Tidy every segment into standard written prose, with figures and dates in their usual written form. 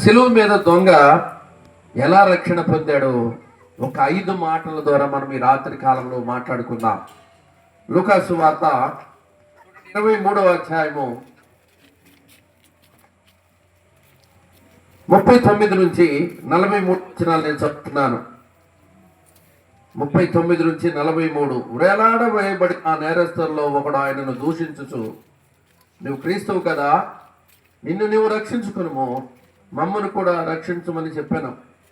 శిలువ మీద దొంగ ఎలా రక్షణ పొందాడో ఒక 5 మాటల ద్వారా మనం ఈ రాత్రి కాలంలో మాట్లాడుకుందాం. లూకాసు వార్త 23వ అధ్యాయము 39 నుంచి 43 వచనాలు నేను చదువుతున్నాను. 39 నుంచి 43. వేలాడవేయబడి ఆ నేరస్తుల్లో ఒకడు ఆయనను దూషించుచు, నువ్వు క్రీస్తువు కదా, నిన్ను నీవు రక్షించుకునుము, మమ్మను కూడా రక్షించమని చెప్పాను.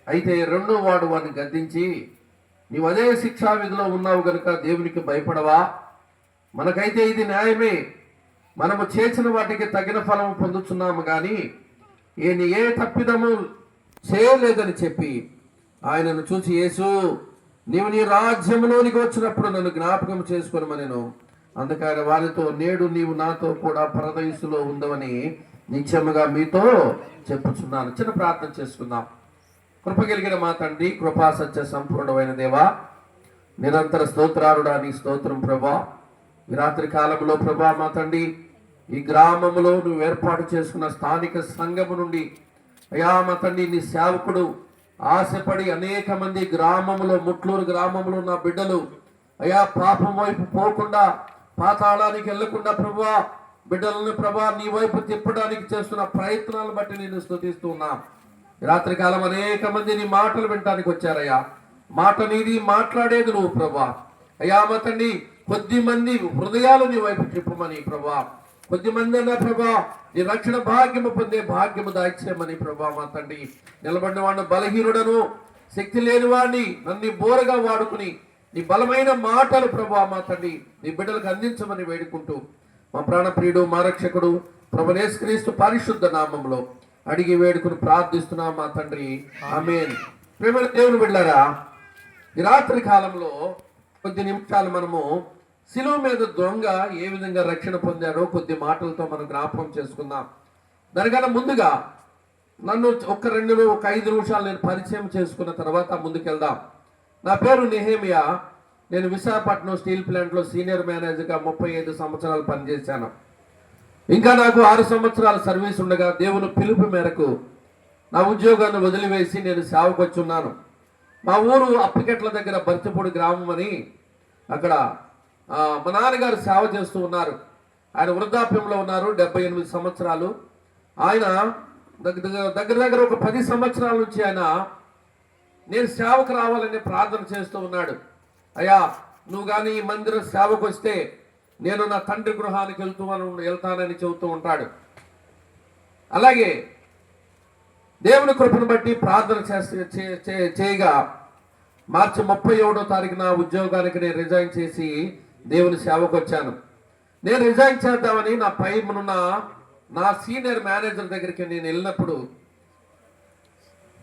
అయితే రెండో వాడు వాడిని గద్దించి, నీవు అదే శిక్షా విధిలో ఉన్నావు గనుక దేవునికి భయపడవా? మనకైతే ఇది న్యాయమే, మనము చేసిన వాటికి తగిన ఫలము పొందుతున్నాము కానీ ఏ తప్పిదము చేయలేదని చెప్పి ఆయనను చూసి, యేసు, నీవు నీ రాజ్యములోనికి వచ్చినప్పుడు నన్ను జ్ఞాపకం చేసుకోనమనెను. అందుకని వారితో, నేడు నీవు నాతో కూడా పరదయస్సులో ఉందవని నిత్యముగా మీతో చెప్పుచున్నాను. చిన్న ప్రార్థన చేసుకుందాం. కృప కలిగిన మా తండ్రి, కృపా సత్య సంపూర్ణమైన దేవా, నిరంతర స్తోత్రారుడా, నీ స్తోత్రం ప్రభా. ఈ రాత్రి కాలంలో ప్రభా మా తండ్రి, ఈ గ్రామంలో నువ్వు ఏర్పాటు చేసుకున్న స్థానిక సంఘము నుండి అయా మా తండ్రి, నీ సేవకుడు ఆశపడి అనేక మంది గ్రామంలో, ముట్లూరు గ్రామంలో ఉన్న బిడ్డలు అయా పాపం వైపు పోకుండా, పాతాళానికి వెళ్లకుండా ప్రభా బిడ్డలను ప్రభా నీ వైపు తిప్పడానికి చేస్తున్న ప్రయత్నాలను బట్టి నేను స్తుతిస్తూ ఉన్నాం. రాత్రి కాలం అనేక మంది నీ మాటలు వినడానికి వచ్చారయ్యా. మాట నీది, మాట్లాడేది నువ్వు ప్రభా. అయ్యా మా తండ్రి, కొద్ది మంది హృదయాలు నీ వైపు తిప్పమని ప్రభా, కొద్ది మంది అన్న ప్రభా నీ రక్షణ భాగ్యము పొందే భాగ్యము దాయిచ్చేయమని ప్రభా మా తండ్రి. నిలబడిన వాడిని, బలహీనుడను, శక్తి లేని వాడిని నన్ను బోరగా వాడుకుని నీ బలమైన మాటలు ప్రభా మా తండ్రి నీ బిడ్డలకు అందించమని వేడుకుంటూ మా ప్రాణప్రియుడు, మా రక్షకుడు ప్రభువు యేసుక్రీస్తు పరిశుద్ధ నామములో అడిగి వేడుకుని ప్రార్థిస్తున్నాం మా తండ్రి, ఆమేన్. ప్రేమైన దేవుని బిడ్డలారా, ఈ రాత్రి కాలంలో కొద్ది నిమిషాలు మనము శిలువ మీద దొంగ ఏ విధంగా రక్షణ పొందాడో కొద్ది మాటలతో మనం జ్ఞాపకం చేసుకుందాం. దానికన్నా ముందుగా నన్ను ఒక 5 నిమిషాలు నేను పరిచయం చేసుకున్న తర్వాత ముందుకెళ్దాం. నా పేరు నెహేమియా. నేను విశాఖపట్నం స్టీల్ ప్లాంట్లో సీనియర్ మేనేజర్గా 35 సంవత్సరాలు పనిచేశాను. ఇంకా నాకు 6 సంవత్సరాల సర్వీస్ ఉండగా దేవుని పిలుపు మేరకు నా ఉద్యోగాన్ని వదిలివేసి నేను సేవకు వచ్చున్నాను. మా ఊరు అప్పికెట్ల దగ్గర బర్తిపూడి గ్రామం అని, అక్కడ మా నాన్నగారు సేవ చేస్తూ ఉన్నారు. ఆయన వృద్ధాప్యంలో ఉన్నారు, 78 సంవత్సరాలు. ఆయన దగ్గర ఒక 10 సంవత్సరాల నుంచి ఆయన నేను సేవకు రావాలని ప్రార్థన చేస్తూ ఉన్నాడు. అయ్యా, నువ్వు కానీ ఈ మందిర సేవకు వస్తే నేను నా తండ్రి గృహానికి వెళ్తానని చెబుతూ ఉంటాడు. అలాగే దేవుని కృపను బట్టి ప్రార్థన చేయగా మార్చి 31వ తారీఖున ఉద్యోగానికి నేను రిజైన్ చేసి దేవుని సేవకు వచ్చాను. నేను రిజైన్ చేద్దామని నా పై ఉన్న నా సీనియర్ మేనేజర్ దగ్గరికి నేను వెళ్ళినప్పుడు,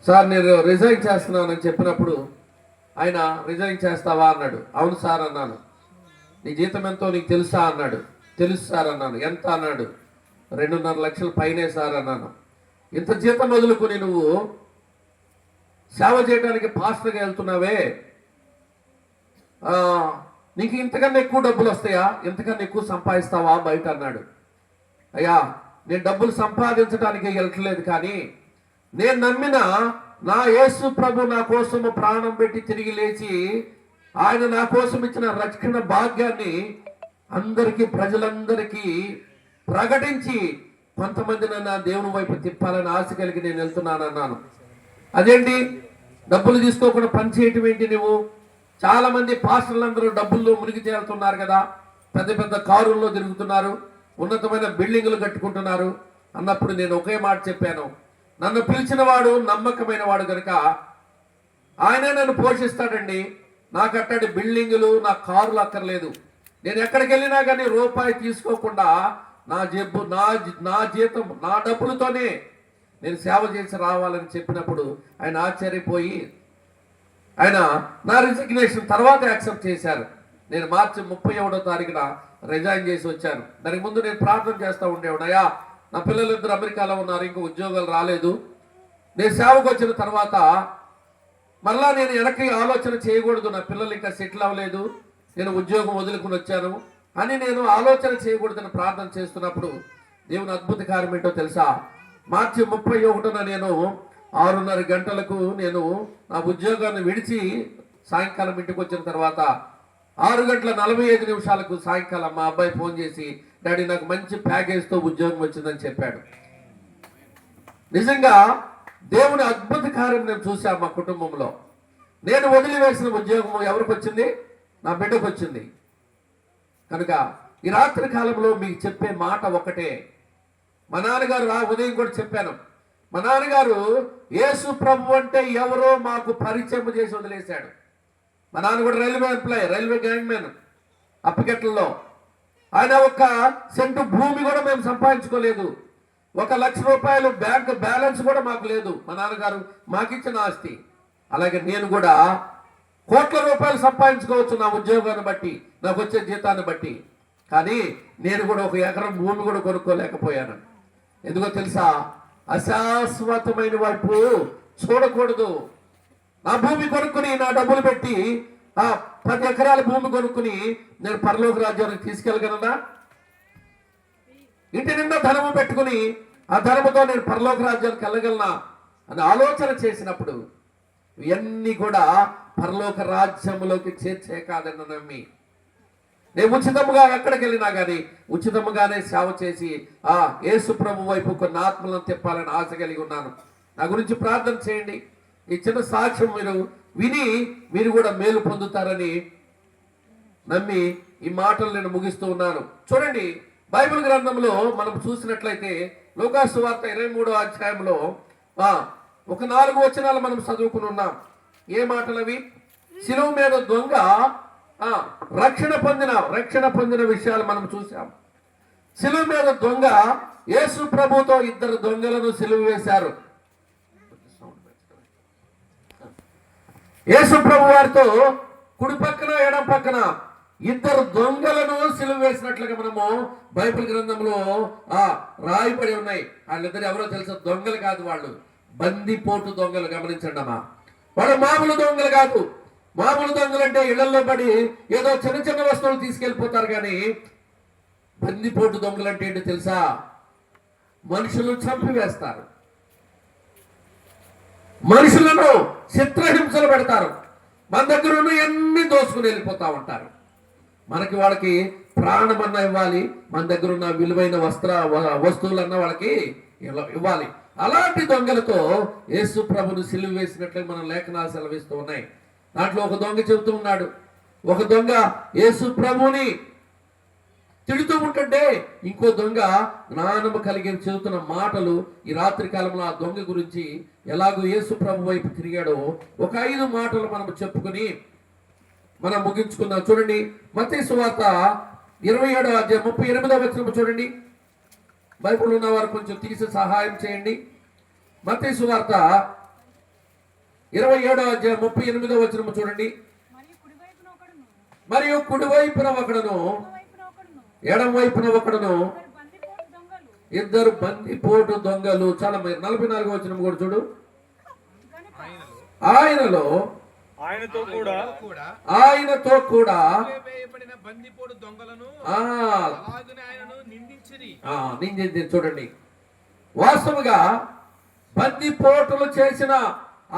సార్ నేను రిజైన్ చేస్తున్నానని చెప్పినప్పుడు ఆయన, రిజైన్ చేస్తావా అన్నాడు. అవును సార్ అన్నాను. నీ జీతం ఎంతో నీకు తెలుసా అన్నాడు. తెలుసు సార్ అన్నాను. ఎంత అన్నాడు. 2.5 లక్షల పైనే సార్ అన్నాను. ఇంత జీతం వదులుకుని నువ్వు సేవ చేయడానికి పాస్టర్గా వెళ్తున్నావే, నీకు ఇంతకన్నా ఎక్కువ డబ్బులు వస్తాయా, ఇంతకన్నా ఎక్కువ సంపాదిస్తావా బయట అన్నాడు. అయ్యా, నేను డబ్బులు సంపాదించడానికి వెళ్ళట్లేదు, కానీ నేను నమ్మిన నా యేసు ప్రభు నా కోసము ప్రాణం పెట్టి తిరిగి లేచి ఆయన నా కోసం ఇచ్చిన రక్షణ భాగ్యాన్ని అందరికీ, ప్రజలందరికీ ప్రకటించి కొంతమంది నన్ను దేవుని వైపు తిప్పాలని ఆశ కలిగి నేను వెళ్తున్నాను అన్నాను. అదేంటి, డబ్బులు తీసుకోకుండా పని చేయటం ఏంటి నువ్వు? చాలా మంది పాస్టర్లందరూ డబ్బుల్లో మునిగి తేలుతున్నారు కదా, పెద్ద పెద్ద కారుల్లో తిరుగుతున్నారు, ఉన్నతమైన బిల్డింగులు కట్టుకుంటున్నారు అన్నప్పుడు నేను ఒకే మాట చెప్పాను. నన్ను పిలిచిన వాడు నమ్మకమైన వాడు కనుక ఆయనే నన్ను పోషిస్తాడండి. నాకు అట్టడి బిల్డింగులు, నా కారులు అక్కర్లేదు. నేను ఎక్కడికి వెళ్ళినా కానీ రూపాయి తీసుకోకుండా నా జీతం, నా డబ్బులతోనే నేను సేవ చేసి రావాలని చెప్పినప్పుడు ఆయన ఆశ్చర్యపోయి ఆయన నా రిజిగ్నేషన్ తర్వాత యాక్సెప్ట్ చేశారు. నేను మార్చి 31వ తారీఖున రిజైన్ చేసి వచ్చాను. దానికి ముందు నేను ప్రార్థన చేస్తూ ఉండేవాడు. అయ్యా, నా పిల్లలిద్దరు అమెరికాలో ఉన్నారు, ఇంకా ఉద్యోగాలు రాలేదు. నేను సేవకు వచ్చిన తర్వాత మరలా నేను వెనక్కి ఆలోచన చేయకూడదు, నా పిల్లలు ఇంకా సెటిల్ అవ్వలేదు, నేను ఉద్యోగం వదులుకుని వచ్చాను అని నేను ఆలోచన చేయకూడదని ప్రార్థన చేస్తున్నప్పుడు దేవుని అద్భుత కార్యం ఏంటో తెలుసా? మార్చి 31న నేను 6:30 గంటలకు నేను నా ఉద్యోగాన్ని విడిచి సాయంకాలం ఇంటికి వచ్చిన తర్వాత 6:45 సాయంకాలం మా అబ్బాయి ఫోన్ చేసి, డాడీ నాకు మంచి ప్యాకేజ్తో ఉద్యోగం వచ్చిందని చెప్పాడు. నిజంగా దేవుని అద్భుత కార్యం నేను చూశాను మా కుటుంబంలో. నేను వదిలివేసిన ఉద్యోగం ఎవరికి వచ్చింది? నా బిడ్డకు వచ్చింది. కనుక ఈ రాత్రి కాలంలో మీకు చెప్పే మాట ఒకటే. మా నాన్నగారు ఉదయం కూడా చెప్పాను, మా నాన్నగారు యేసు ప్రభు అంటే ఎవరో మాకు పరిచయం చేసి వదిలేశాడు. మా నాన్న కూడా railway employee, railway gang man అప్పకెట్లలో. ఆయన 1 సెంటు భూమి కూడా మేము సంపాదించుకోలేదు. 1 లక్ష రూపాయలు బ్యాంక్ బ్యాలెన్స్ కూడా మాకు లేదు. మా నాన్నగారు మాకిచ్చిన ఆస్తి. అలాగే నేను కూడా కోట్ల రూపాయలు సంపాదించుకోవచ్చు నా ఉద్యోగాన్ని బట్టి, నాకు వచ్చే జీతాన్ని బట్టి. కానీ నేను కూడా 1 ఎకరం భూమి కూడా కొనుక్కోలేకపోయాను. ఎందుకో తెలుసా? అశాశ్వతమైన వైపు చూడకూడదు. నా భూమి కొనుక్కుని, నా డబ్బులు పెట్టి 10 ఎకరాల భూమి కొనుక్కుని నేను పరలోక రాజ్యానికి తీసుకెళ్ళగలనా? ఇంటి నిండా ధనము పెట్టుకుని ఆ ధనముతో నేను పరలోక రాజ్యానికి వెళ్ళగలనా అని ఆలోచన చేసినప్పుడు ఇవన్నీ కూడా పరలోక రాజ్యములోకి చేర్చే కాదని నమ్మి నేను ఉచితముగా ఎక్కడికి వెళ్ళినా కానీ ఉచితముగానే సేవ చేసి యేసు ప్రభు వైపు కొన్ని ఆత్మలను తిప్పాలని ఆశ కలిగి ఉన్నాను. నా గురించి ప్రార్థన చేయండి. ఈ చిన్న సాక్ష్యం మీరు విని మీరు కూడా మేలు పొందుతారని నమ్మి ఈ మాటలు నేను ముగిస్తూ ఉన్నాను. చూడండి, బైబిల్ గ్రంథంలో మనం చూసినట్లయితే లూకాసు సువార్త 23వ అధ్యాయంలో 4 వచనాలు మనం చదువుకుని ఉన్నాం. ఏ మాటలు అవి? శిలువ మీద దొంగ రక్షణ పొందిన విషయాలు మనం చూసాం. శిలువ మీద దొంగ యేసు ప్రభుతో 2 దొంగలను సిలువ వేశారు. యేసు ప్రభు వారితో కుడి పక్కన ఎడం పక్కన 2 దొంగలను సిలువ వేసినట్లుగా మనము బైబిల్ గ్రంథంలో రాయబడి ఉన్నాయి. వాళ్ళిద్దరు ఎవరో తెలుసా? దొంగలు కాదు, వాళ్ళు బందిపోటు దొంగలు. గమనించండి అమ్మా, వాళ్ళు మామూలు దొంగలు కాదు. మామూలు దొంగలు అంటే ఇళ్లలో పడి ఏదో చిన్న చిన్న వస్తువులు తీసుకెళ్లిపోతారు. కానీ బందిపోటు దొంగలు అంటే ఏంటో తెలుసా? మనుషులు చంపివేస్తారు, మనుషులను చిత్రహింసలు పెడతారు, మన దగ్గర ఉన్న ఎన్ని దోసుకుని వెళ్ళిపోతా ఉంటారు. మనకి వాళ్ళకి ప్రాణమన్నా ఇవ్వాలి, మన దగ్గర ఉన్న విలువైన వస్తువులన్నా వాళ్ళకి ఇవ్వాలి. అలాంటి దొంగలతో యేసు ప్రభును సిలువ వేసినట్లు మన లేఖనాలు సెలవిస్తూ ఉన్నాయి. దాంట్లో ఒక దొంగ చెబుతూ ఉన్నాడు, ఒక దొంగ యేసు ప్రభుని తిడుతూ ఉంటుంటే ఇంకో దొంగ జ్ఞానము కలిగి చెబుతున్న మాటలు ఈ రాత్రి కాలంలో ఆ దొంగ గురించి ఎలాగో యేసు ప్రభు వైపు తిరిగాడో ఒక 5 మాటలు మనం చెప్పుకొని మనం ముగించుకుందాం. చూడండి, మత్తయి సువార్త 27వ అధ్యాయం 38వ వచనం చూడండి. బైబిల్ ఉన్న వారు కొంచెం తీసి సహాయం చేయండి. మత్తయి సువార్త 27వ అధ్యాయం 38వ వచనం చూడండి. మరియు కుడివైపున ఒకడును ఎడం వైపున ఒకడును 2 బందిపోటు దొంగలు. చాలా 44వ వచనం కూడా చూడు. ఆయనతో కూడా నిందించి. చూడండి, వాస్తవంగా బందిపోటులు చేసిన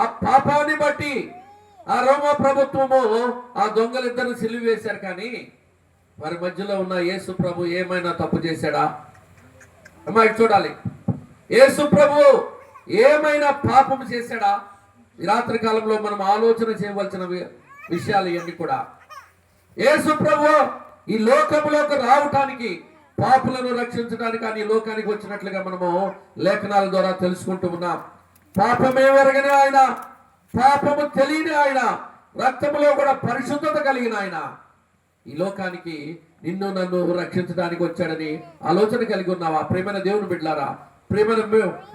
ఆ పాపాన్ని బట్టి ఆ రోమా ప్రభుత్వము ఆ దొంగలిద్దరిని సిలువ వేశారు. కానీ వారి మధ్యలో ఉన్న యేసు ప్రభు ఏమైనా తప్పు చేశాడా? అమ్మాయి చూడాలి, యేసు ప్రభు ఏమైనా పాపం చేశాడా? ఈ రాత్రి కాలంలో మనం ఆలోచన చేయవలసిన విషయాలు ఇవన్నీ కూడా. యేసు ప్రభు ఈ లోకంలోకి రావటానికి, పాపులను రక్షించడానికి ఆయన ఈ లోకానికి వచ్చినట్లుగా మనము లేఖనాల ద్వారా తెలుసుకుంటూ ఉన్నాం. పాపమే ఎరగని ఆయన, పాపము తెలియని ఆయన, రక్తములో కూడా పరిశుద్ధత కలిగిన ఆయన ఈ లోకానికి నిన్ను నన్ను రక్షించడానికి వచ్చాడని ఆలోచన కలిగి ఉన్నావా? ప్రేమైన దేవుని బిడ్డలారా, ప్రేమైన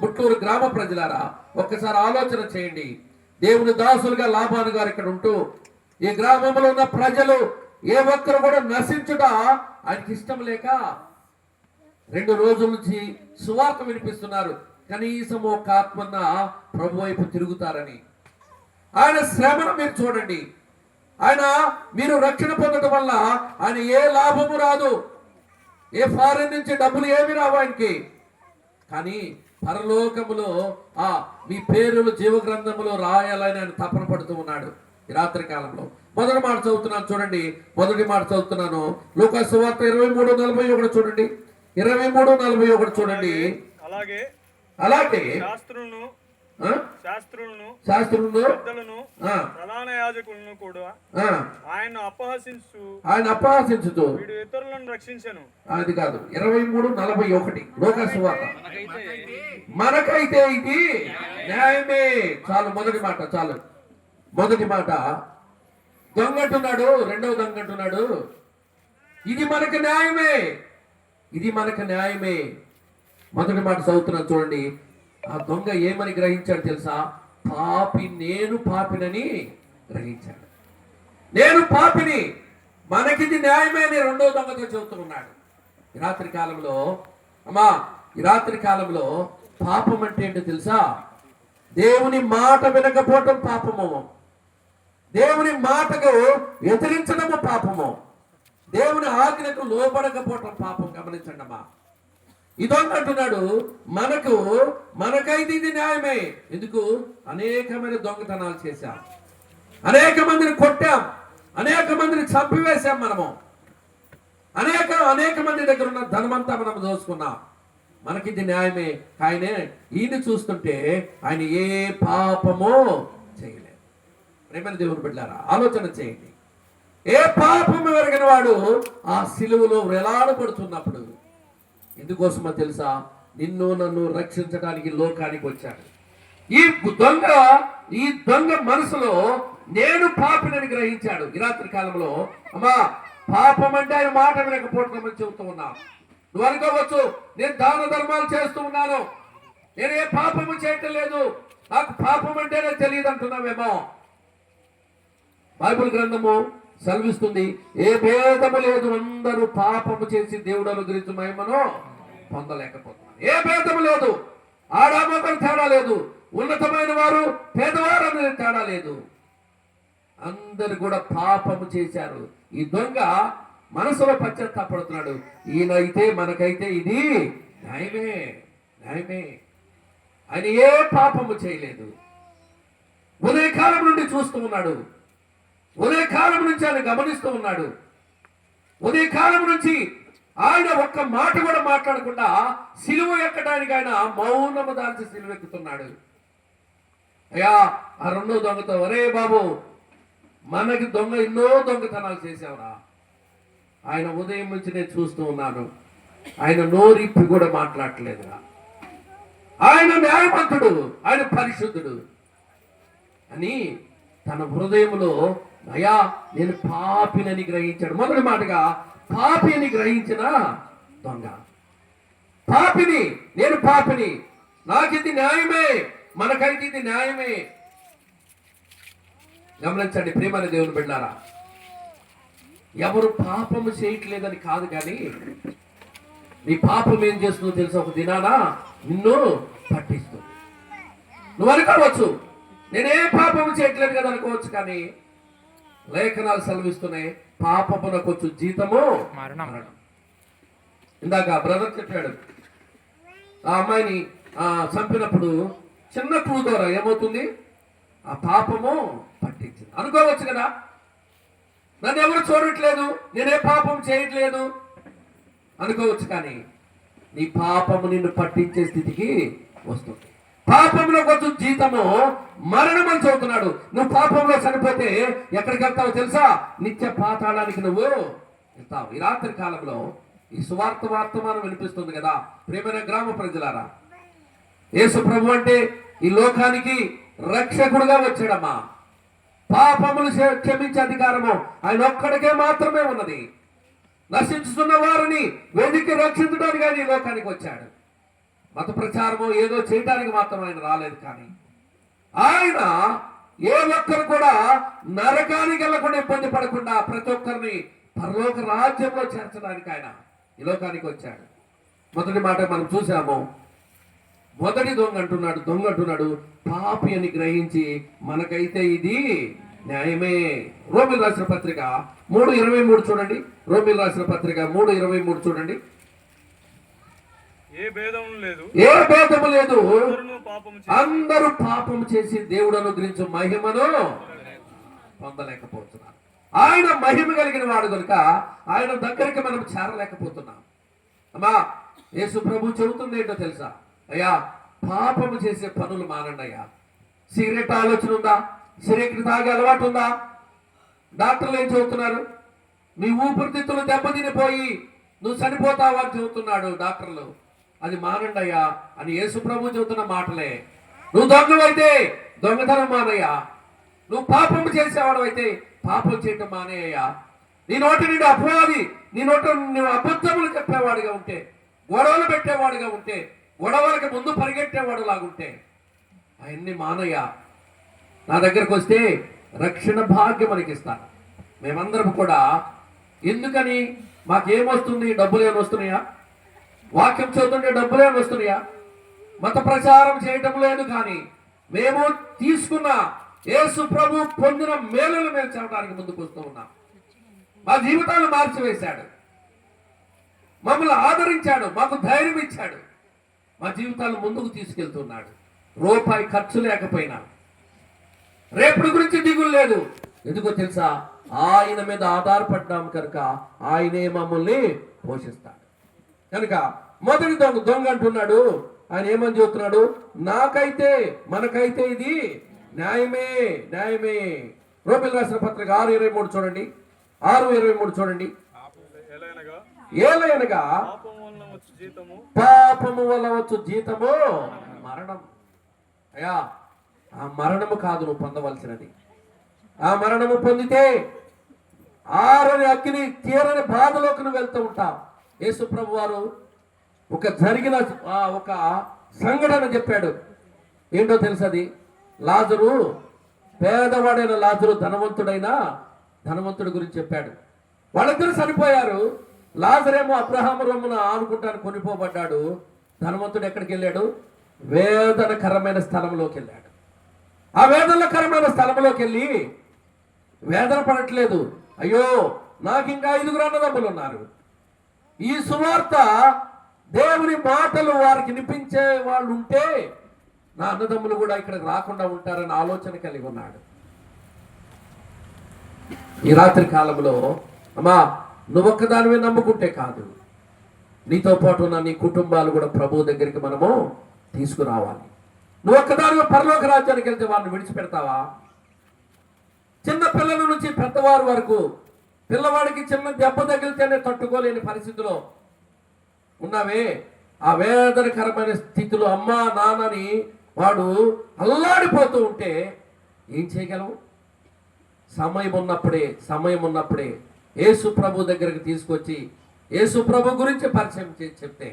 ముట్లూరు గ్రామ ప్రజలారా, ఒక్కసారి ఆలోచన చేయండి. దేవుని దాసులుగా లాభాను గారు ఇక్కడ ఉంటూ ఈ గ్రామంలో ఉన్న ప్రజలు ఏ ఒక్కరు కూడా నశించుట ఆయనకి ఇష్టం లేక 2 రోజుల నుంచి సువార్త వినిపిస్తున్నారు. కనీసం ఒక ఆత్మన్న ప్రభు వైపు తిరుగుతారని. ఆయన శ్రమను మీరు చూడండి. ఆయన మీరు రక్షణ పొందడం వల్ల ఆయన ఏ లాభము రాదు, ఏ ఫారెన్ నుంచి డబ్బులు ఏమి రావు ఆయనకి. కానీ పరలోకములో మీ పేరులు జీవ గ్రంథములో రాయాలని ఆయన తపన పడుతూ ఉన్నాడు. ఈ రాత్రి కాలంలో మొదటి మాట చదువుతున్నాను చూడండి. మొదటి మాట చదువుతున్నాను, లూకాసు సువార్త 23:41 చూడండి. 23:41 చూడండి. అలాగే శాస్త్రులను ప్రధాన యాజకులను కూడా ఆయన అపహసించుతూ వీడు ఇతరులను రక్షించను. అది కాదు, 23:41 లూకాసు సువార్త. మనకైతే ఇది న్యాయమే. చాలు, మొదటి మాట చాలు. మొదటి మాట దొంగంటున్నాడు, రెండవ దొంగంటున్నాడు ఇది మనకు న్యాయమే, ఇది మనకు న్యాయమే. మొదటి మాట చదువుతున్నాను చూడండి. ఆ దొంగ ఏమని గ్రహించాడు తెలుసా? నేను పాపినని గ్రహించాడు. నేను పాపిని, మనకిది న్యాయమే అని రెండవ దొంగతో చెబుతూ ఉన్నాడు. ఈ రాత్రి కాలంలో ఈ రాత్రి కాలంలో పాపం అంటే ఏంటో తెలుసా? దేవుని మాట వినకపోవటం పాపము, దేవుని మాటకు వ్యతిరించడము పాపము, దేవుని ఆజ్ఞకు లోబడకపోవటం పాపం. గమనించండి అమ్మా. ఇదొంగ అంటున్నాడు మనకైతే ఇది న్యాయమే. ఎందుకు? అనేకమైన దొంగతనాలు చేశాం, అనేక మందిని కొట్టాం, అనేక మందిని చంపివేశాం, మనము అనేక మంది దగ్గర ఉన్న ధనమంతా మనం దోచుకున్నాం. మనకిది న్యాయమే. ఈయన చూస్తుంటే ఆయన ఏ పాపమో చేయలేదు. ప్రేమ దేవుని బిడ్డలారా, ఆలోచన చేయండి. ఏ పాపము ఎరగిన వాడు ఆ సిలువలో వేలాడబడుతున్నప్పుడు ఎందుకోసమో తెలుసా? నిన్ను నన్ను రక్షించడానికి లోకానికి వచ్చాడు. ఈ దొంగ మనసులో నేను పాపినని గ్రహించాడు. ఈ రాత్రి కాలంలో పాపం అంటే ఆయన మాట వినకపోవడం చెబుతూ ఉన్నా. నువ్వు అనుకోవచ్చు, నేను దాన ధర్మాలు చేస్తూ ఉన్నాను, నేను ఏ పాపము చేయటం లేదు, నాకు పాపం అంటేనే తెలియదు అంటున్నావేమో. బైబిల్ గ్రంథము సెలవిస్తుంది, ఏ భేదము లేదు, అందరూ పాపము చేసి దేవుడు అనుగ్రహించు మహిమను పొందలేకపోతున్నారు. ఏ భేదము లేదు, ఆడామొకరు తేడా లేదు, ఉన్నతమైన వారు పేదవారు అనేది తేడా లేదు, అందరు కూడా పాపము చేశారు. ఈ దొంగ మనసులో పశ్చాత్తాపడుతున్నాడు. ఈయనైతే మనకైతే ఇది న్యాయమే. ఆయన ఏ పాపము చేయలేదు. ఉదయకాలం నుండి చూస్తూ ఉన్నాడు, ఉదయకాలం నుంచి ఆయన గమనిస్తూ ఉన్నాడు. ఉదయకాలం నుంచి ఆయన ఒక్క మాట కూడా మాట్లాడకుండా సిలువ ఎక్కడానికి ఆయన మౌనము దాల్చి సిలువ ఎక్కుతున్నాడు. అయ్యా, ఆ రెండో దొంగతో, ఒరే బాబు, మనకి ఎన్నో దొంగతనాలు చేసావురా. ఆయన ఉదయం నుంచి నేను చూస్తూ ఉన్నాను, ఆయన నోరిప్పి కూడా మాట్లాడలేదురా. ఆయన న్యాయవంతుడు, ఆయన పరిశుద్ధుడు అని తన హృదయంలో అయ్యా నేను పాపినని గ్రహించాడు. మొదటి మాటగా పాపి అని గ్రహించిన దొంగ. నేను పాపిని, నాకిది న్యాయమే, మనకైతే ఇది న్యాయమే. గమనించండి ప్రియమైన దేవుని బిడ్డలారా, ఎవరు పాపము చేయట్లేదని కాదు, కానీ నీ పాపం ఏం చేస్తుందో తెలుసా? ఒక దినాన నిన్ను పట్టిస్తుంది. నువ్వు అనుకోవచ్చు, నేనే పాపము చేయట్లేదు కదా అనుకోవచ్చు, కానీ లేఖనాలు సెలవిస్తున్నాయి, పాపమునకు వచ్చు జీతము మరణం. ఇందాక బ్రదర్ చెప్పాడు, ఆ అమ్మాయిని చంపినప్పుడు చిన్న క్లూ ద్వారా ఏమవుతుంది? ఆ పాపము పట్టించింది. అనుకోవచ్చు కదా, నన్ను ఎవరు చూడట్లేదు, నేనే పాపం చేయట్లేదు అనుకోవచ్చు, కానీ నీ పాపము నిన్ను పట్టించే స్థితికి వస్తుంది. పాపంలో కొంచెం జీతము మరణం అని చదువుతున్నాడు. నువ్వు పాపంలో చనిపోతే ఎక్కడికి వెళ్తావు తెలుసా? నిత్య పాతాళానికి నువ్వు వెళ్తావు. ఈ రాత్రి కాలంలో ఈ సువార్త వర్తమానం వినిపిస్తుంది కదా ప్రియమైన గ్రామ ప్రజలారా. యేసు ప్రభు అంటే ఈ లోకానికి రక్షకుడుగా వచ్చాడమ్మా. పాపములు క్షమించే అధికారము ఆయన ఒక్కడికే మాత్రమే ఉన్నది. నశించుతున్న వారిని వెతికి రక్షించడానికి ఆయన ఈ లోకానికి వచ్చాడు. మత ప్రచారము ఏదో చేయడానికి మాత్రం ఆయన రాలేదు, కానీ ఆయన ఏ ఒక్కరు కూడా నరకానికి వెళ్లకుండా ఇబ్బంది పడకుండా ప్రతి ఒక్కరిని పరలోక రాజ్యంలో చేర్చడానికి ఆయన ఈ లోకానికి వచ్చాడు. మొదటి మాట మనం చూసాము. మొదటి దొంగ అంటున్నాడు పాపి అని గ్రహించి మనకైతే ఇది న్యాయమే. రోమిల్ రాసిన పత్రిక 3:23 చూడండి. రోమిల్ రాసిన పత్రిక 3:23 చూడండి. ఏ భేదము లేదు, ఏ భేదము లేదు. పాపము అందరూ పాపము చేసి దేవుడు అనుగ్రహించు మహిమను పొందలేకపోతున్నారు. ఆయన మహిమ కలిగిన వాడు కనుక ఆయన దగ్గరికి మనం చేరలేకపోతున్నాం. అమ్మా, యేసు ప్రభు చెబుతుంది ఏంటో తెలుసా? అయ్యా, పాపము చేసే పనులు మానండి అయ్యా. సిగరెట్ ఆలోచన ఉందా? సిగరెట్ తాగే అలవాటు ఉందా? డాక్టర్లు ఏం చెబుతున్నారు? మీ ఊపిరితిత్తులు దెబ్బతినిపోయి నువ్వు చనిపోతావు అని చెబుతున్నాడు డాక్టర్లు. అది మానండి అయ్యా అని యేసు ప్రభు చెబుతున్న మాటలే. నువ్వు దొంగవైతే దొంగతనం మానయ్యా. నువ్వు పాపం చేసేవాడు అయితే పాపం చేయటం మానేయ్యా. నీ నోటి నుండి అపవాది, నీ నోటి నువ్వు అబద్ధములు చెప్పేవాడిగా ఉంటే, గొడవలు పెట్టేవాడిగా ఉంటే, గొడవలకి ముందు పరిగెట్టేవాడు లాగుంటే అవన్నీ మానయ్యా. నా దగ్గరకు వస్తే రక్షణ భాగ్యం మనకి ఇస్తాను. మేమందరం కూడా ఎందుకని మాకేమొస్తుంది? డబ్బులు ఏమి వస్తున్నాయా? వాక్యం చదువుతుంటే డబ్బులు ఏమి వస్తున్నాయా? మత ప్రచారం చేయటం లేదు, కానీ మేము తీసుకున్న యేసు ప్రభు పొందిన మేలులు మేము చెప్పడానికి ముందుకు వస్తూ ఉన్నాం. మా జీవితాలు మార్చివేశాడు, మమ్మల్ని ఆదరించాడు, మాకు ధైర్యం ఇచ్చాడు, మా జీవితాలు ముందుకు తీసుకెళ్తున్నాడు. రూపాయి ఖర్చు లేకపోయినా రేపటి గురించి దిగులు లేదు. ఎందుకో తెలుసా? ఆయన మీద ఆధారపడ్డాం కనుక ఆయనే మమ్మల్ని పోషిస్తాడు. కనుక మొదటి దొంగ అంటున్నాడు. ఆయన ఏమని చెబుతున్నాడు? నాకైతే మనకైతే ఇది న్యాయమే, న్యాయమే. రోమిలు రాసిన పత్రిక 6:23 చూడండి. 6:23 చూడండి. ఏలయనగా పాపము వల్ల వచ్చు జీతము మరణం. అయ్యా, ఆ మరణము కాదు నువ్వు పొందవలసినది. ఆ మరణము పొందితే ఆరని అగ్ని తీరని బాధలోకి నువ్వు వెళ్తూ ఉంటావు. యేసు ప్రభు వారు జరిగిన ఒక సంఘటన చెప్పాడు. ఏంటో తెలుసది? లాజరు, పేదవాడైన లాజరు ధనవంతుడి గురించి చెప్పాడు. వాళ్ళిద్దరూ చనిపోయారు. లాజరేమో అబ్రహాము రొమ్మున ఆనుకుంటాను కొనిపోబడ్డాడు. ధనవంతుడు ఎక్కడికి వెళ్ళాడు? వేదనకరమైన స్థలంలోకి వెళ్ళాడు. ఆ వేదనకరమైన స్థలంలోకి వెళ్ళి వేదన పడట్లేదు. అయ్యో, నాకు ఇంకా 5 అన్నదమ్ములు ఉన్నారు. ఈ సువార్త దేవుని మాటలు వారికి వినిపించే వాళ్ళు ఉంటే నా అన్నదమ్ములు కూడా ఇక్కడికి రాకుండా ఉంటారని ఆలోచన కలిగి ఉన్నాడు. ఈ రాత్రి కాలంలో అమ్మా, నువ్వొక్కదానివే నమ్ముకుంటే కాదు, నీతో పాటు ఉన్న నీ కుటుంబాలు కూడా ప్రభు దగ్గరికి మనము తీసుకురావాలి. నువ్వొక్కదానివే పరలోక రాజ్యానికి వెళ్తే వారిని విడిచిపెడతావా? చిన్న పిల్లల నుంచి పెద్దవారి వరకు పిల్లవాడికి చిన్న దెబ్బ తగిలితేనే తట్టుకోలేని పరిస్థితిలో ఉన్నావే. ఆ వేదనకరమైన స్థితిలో అమ్మా నాన్నని వాడు అల్లాడిపోతూ ఉంటే ఏం చేయగలవు? సమయం ఉన్నప్పుడే యేసు ప్రభు దగ్గరికి తీసుకొచ్చి యేసు ప్రభు గురించి పరిచయం చేసి చెప్తే,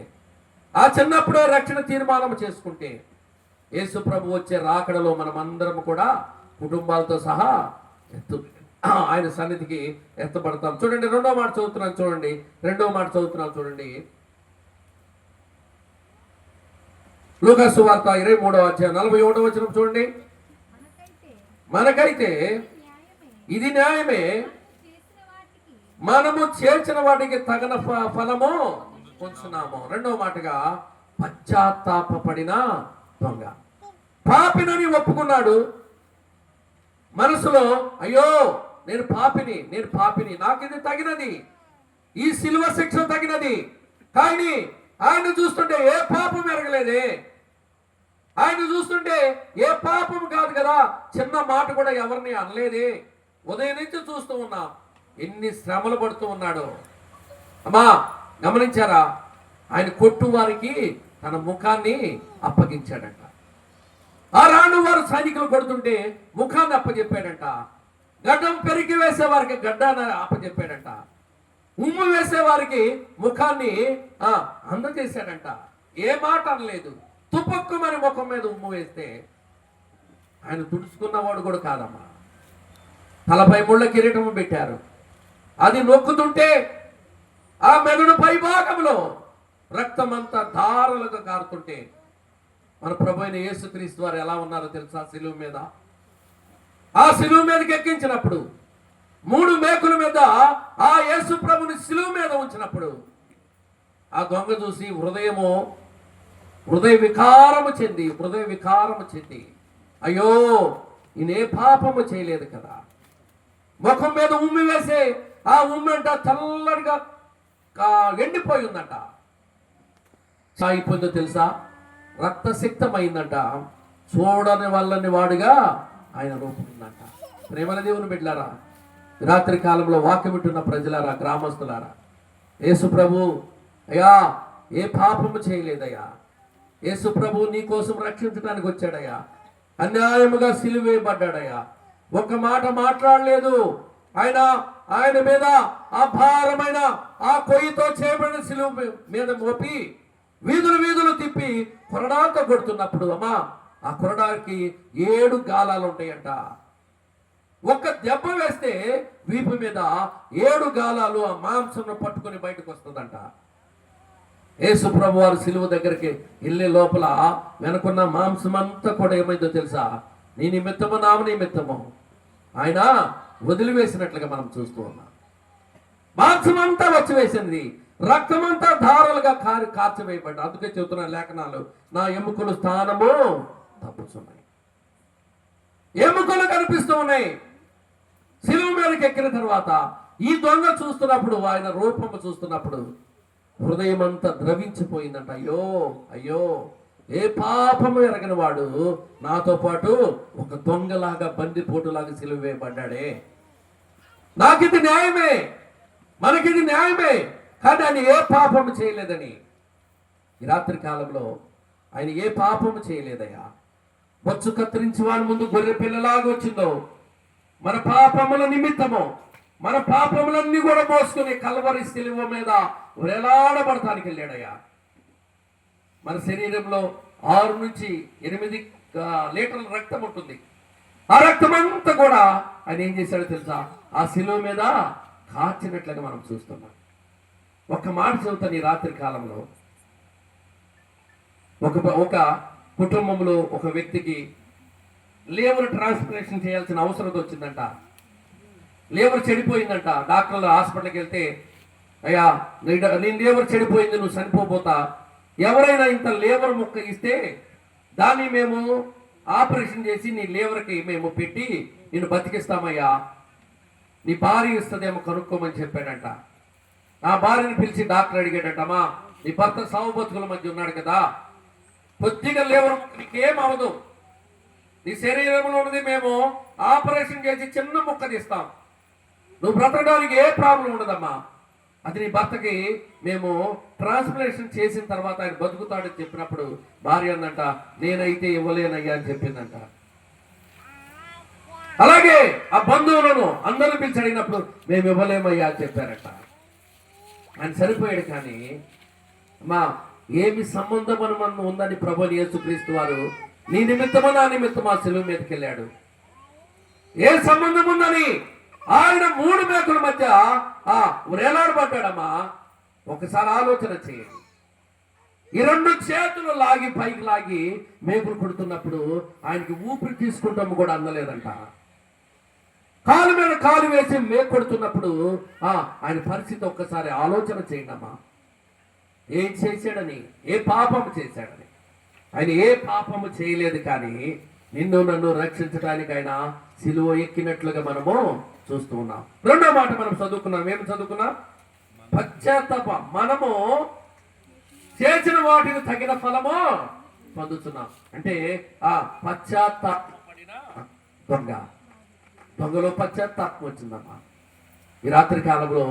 ఆ చిన్నప్పుడే రక్షణ తీర్మానం చేసుకుంటే యేసు ప్రభు వచ్చే రాకడలో మనం అందరం కూడా కుటుంబాలతో సహా ఆయన సన్నిధికి ఎత్తబడతాం. చూడండి, రెండో మాట చదువుతున్నాను చూడండి. లూకా సువార్త 23:41 చూడండి. మనకైతే ఇది న్యాయమే, మనము చేర్చిన వాటికి తగిన ఫలము పొందుతున్నాము. రెండవ మాటగా పశ్చాత్తాపపడిన దొంగ పాపినని ఒప్పుకున్నాడు. మనసులో అయ్యో నేను పాపిని, నాకు ఇది తగినది, ఈ సిలువ శిక్ష తగినది. కానీ ఆయన చూస్తుంటే ఏ పాపం ఎరగలేదే, ఆయన చూస్తుంటే ఏ పాపం కాదు కదా, చిన్న మాట కూడా ఎవరిని అనలేదే. ఉదయం నుంచి చూస్తూ ఉన్నాం ఎన్ని శ్రమలు పడుతూ ఉన్నాడు. అమ్మా, గమనించారా? ఆయన కొట్టు వారికి తన ముఖాన్ని అప్పగించాడంట. ఆ రాను వారు సైనికులు కొడుతుంటే ముఖాన్ని అప్పచెప్పాడంట. గడ్డం పెరిగి వేసే వారికి గడ్డాన్ని అప్పచెప్పాడంట. ఉమ్ము వేసే వారికి ముఖాన్ని అందజేశాడంట. ఏ మాట అనలేదు. తుపక్కుమని ముఖం మీద ఉమ్ము వేస్తే ఆయన తుడుచుకున్నవాడు కూడా కాదమ్మా. తలపై ముళ్ళ కిరీటము పెట్టారు. అది నొక్కుతుంటే ఆ మెదడు పై భాగంలో రక్తం అంతా ధారలుగా కారుతుంటే మన ప్రభు అయిన యేసుక్రీస్తు వారు ఎలా ఉన్నారో తెలుసా? శిలువ మీద, ఆ శిలువ మీదకి ఎక్కించినప్పుడు 3 మేకుల మీద ఆ యేసు ప్రభుని శిలువ మీద ఉంచినప్పుడు ఆ దొంగ చూసి హృదయము హృదయ వికారము చెంది అయ్యో ఈయన ఏ పాపము చేయలేదు కదా, ముఖం మీద ఉమ్మి వేసే ఆ ఉమ్మి అంట చల్లడిగా ఎండిపోయి ఉందంట. సాగిపోయిందో తెలుసా, రక్తసిక్తమైందంట. చూడని వాళ్ళని వాడుగా ఆయన రూపం ఉందంట. ప్రేమల దేవుని బిడ్డలారా, రాత్రి కాలంలో వాక్యం వింటున్న ప్రజలారా, గ్రామస్తులారా, యేసు ప్రభు అయ్యా ఏ పాపము చేయలేదయ్యా, యేసు ప్రభు నీ కోసం రక్షించడానికి వచ్చాడయ్యా, అన్యాయముగా సిలువేయబడ్డాడయ్యా, ఒక మాట మాట్లాడలేదు. ఆయన మీద ఆ భారమైన ఆ కొయ్యతో చేయబడిన సిలువ మీద మోపి వీధులు తిప్పి కొరడాతో కొడుతున్నప్పుడు అమ్మా ఆ కొరడానికి 7 గాలాలు ఉంటాయంట. ఒక్క దెబ్బ వేస్తే వీపు మీద 7 గాలాలు ఆ మాంసం పట్టుకొని బయటకు వస్తుందంట. యేసు ప్రభు వారు సిలువ దగ్గరికి వెళ్ళే లోపల వెనుకున్న మాంసం అంతా కూడా ఏమైందో తెలుసా, నీ నిమిత్తము నా నిమిత్తము ఆయన వదిలివేసినట్లుగా మనం చూస్తూ ఉన్నాం. మాంసం అంతా వచ్చివేసింది, రక్తమంతా ధారలుగా కార్చివేయబడ్డ. అందుకే చెబుతున్న లేఖనాలు, నా ఎముకలు స్థానము తప్పుతున్నాయి, ఎముకలు కనిపిస్తూ ఉన్నాయి. సిలువ మీదకి ఎక్కిన తర్వాత ఈ దొంగ చూస్తున్నప్పుడు, ఆయన రూపము చూస్తున్నప్పుడు హృదయం అంతా ద్రవించిపోయిందంట. అయ్యో ఏ పాపము ఎరగని వాడు నాతో పాటు ఒక దొంగలాగా బందిపోటులాగా సిలువ వేయబడ్డాడే. నాకిది న్యాయమే, మనకిది న్యాయమే, కానీ ఆయన ఏ పాపము చేయలేదని. ఈ రాత్రి కాలంలో ఆయన ఏ పాపము చేయలేదయ్యా. బొచ్చు కత్తిరించి వాని ముందు గొర్రె పిల్లలాగా వచ్చిందో, మన పాపముల నిమిత్తము మన పాపములన్నీ కూడా మోసుకుని కల్వరి సిలువ మీద వేలాడబడటానికి వెళ్ళాడయ్యా. మన శరీరంలో 6 నుంచి 8 లీటర్ల రక్తం ఉంటుంది. ఆ రక్తం అంతా కూడా ఆయన ఏం చేశాడో తెలుసా, ఆ సిలువ మీద కాచినట్లుగా మనం చూస్తున్నాం. ఒక మాట చెబుతాను, ఈ రాత్రి కాలంలో ఒక కుటుంబంలో ఒక వ్యక్తికి లివర్ ట్రాన్స్ప్లాంటేషన్ చేయాల్సిన అవసరం వచ్చిందంట. లివర్ చెడిపోయిందంట. డాక్టర్లు హాస్పిటల్కి వెళ్తే, అయ్యా నీ లివర్ చెడిపోయింది, నువ్వు చనిపోతా, ఎవరైనా ఇంత లివర్ ముక్క ఇస్తే దాన్ని మేము ఆపరేషన్ చేసి నీ లివర్కి మేము పెట్టి నేను బతికిస్తామయ్యా, నీ భార్య ఇస్తుందేమో కనుక్కోమని చెప్పాడంట. ఆ భార్యని పిలిచి డాక్టర్ అడిగాడటమ్మా, నీ భర్త సావు బతుకుల మధ్య ఉన్నాడు కదా, కొద్దిగా లివర్ నీకేం అవదు, నీ శరీరంలో ఉన్నది మేము ఆపరేషన్ చేసి చిన్న ముక్క తీస్తాం, నువ్వు బ్రతకడానికి ఏ ప్రాబ్లం ఉండదమ్మా, అది నీ భర్తకి మేము ట్రాన్స్ప్లాంటేషన్ చేసిన తర్వాత ఆయన బతుకుతాడని చెప్పినప్పుడు భార్య అందంట, నేనైతే ఇవ్వలేనయ్యా అని చెప్పిందంట. అలాగే ఆ బంధువులను అందరూ పిలిచి అడిగినప్పుడు మేము ఇవ్వలేమయ్యా అని చెప్పారట. ఆయన సరిపోయాడు. కానీ అమ్మా ఏమి సంబంధం మనం ఉందని ప్రభుని యేసుక్రీస్తు వారు నీ నిమిత్తమా నా నిమిత్తమా సిలువ మీదకి వెళ్ళాడు. ఏ సంబంధం ఉందని ఆయన 3 మేకుల మధ్య వేలాడబడ్డాడమ్మా. ఒకసారి ఆలోచన చేయండి. ఈ 2 చేతులు లాగి పైకి లాగి మేకులు కొడుతున్నప్పుడు ఆయనకి ఊపిరి తీసుకుంటాము కూడా అందలేదంట. కాలు మీద కాలు వేసి మేకు కొడుతున్నప్పుడు ఆయన పరిస్థితి ఒక్కసారి ఆలోచన చేయండి అమ్మా. ఏం చేశాడని, ఏ పాపము చేశాడని. ఆయన ఏ పాపము చేయలేదు, కానీ నిన్ను నన్ను రక్షించడానికి ఆయన సిలువ ఎక్కినట్లుగా మనము చూస్తూ ఉన్నాం. 2వ మాట మనం చదువుకున్నాం. ఏమి చదువుకున్నాం? పశ్చాత్తాప. మనము చేసిన వాటికి తగిన ఫలము పొందుతున్నాం. అంటే ఆ పశ్చాత్తాపడిన దొంగలో పశ్చాత్తాపం వచ్చిందమ్మా. ఈ రాత్రి కాలంలో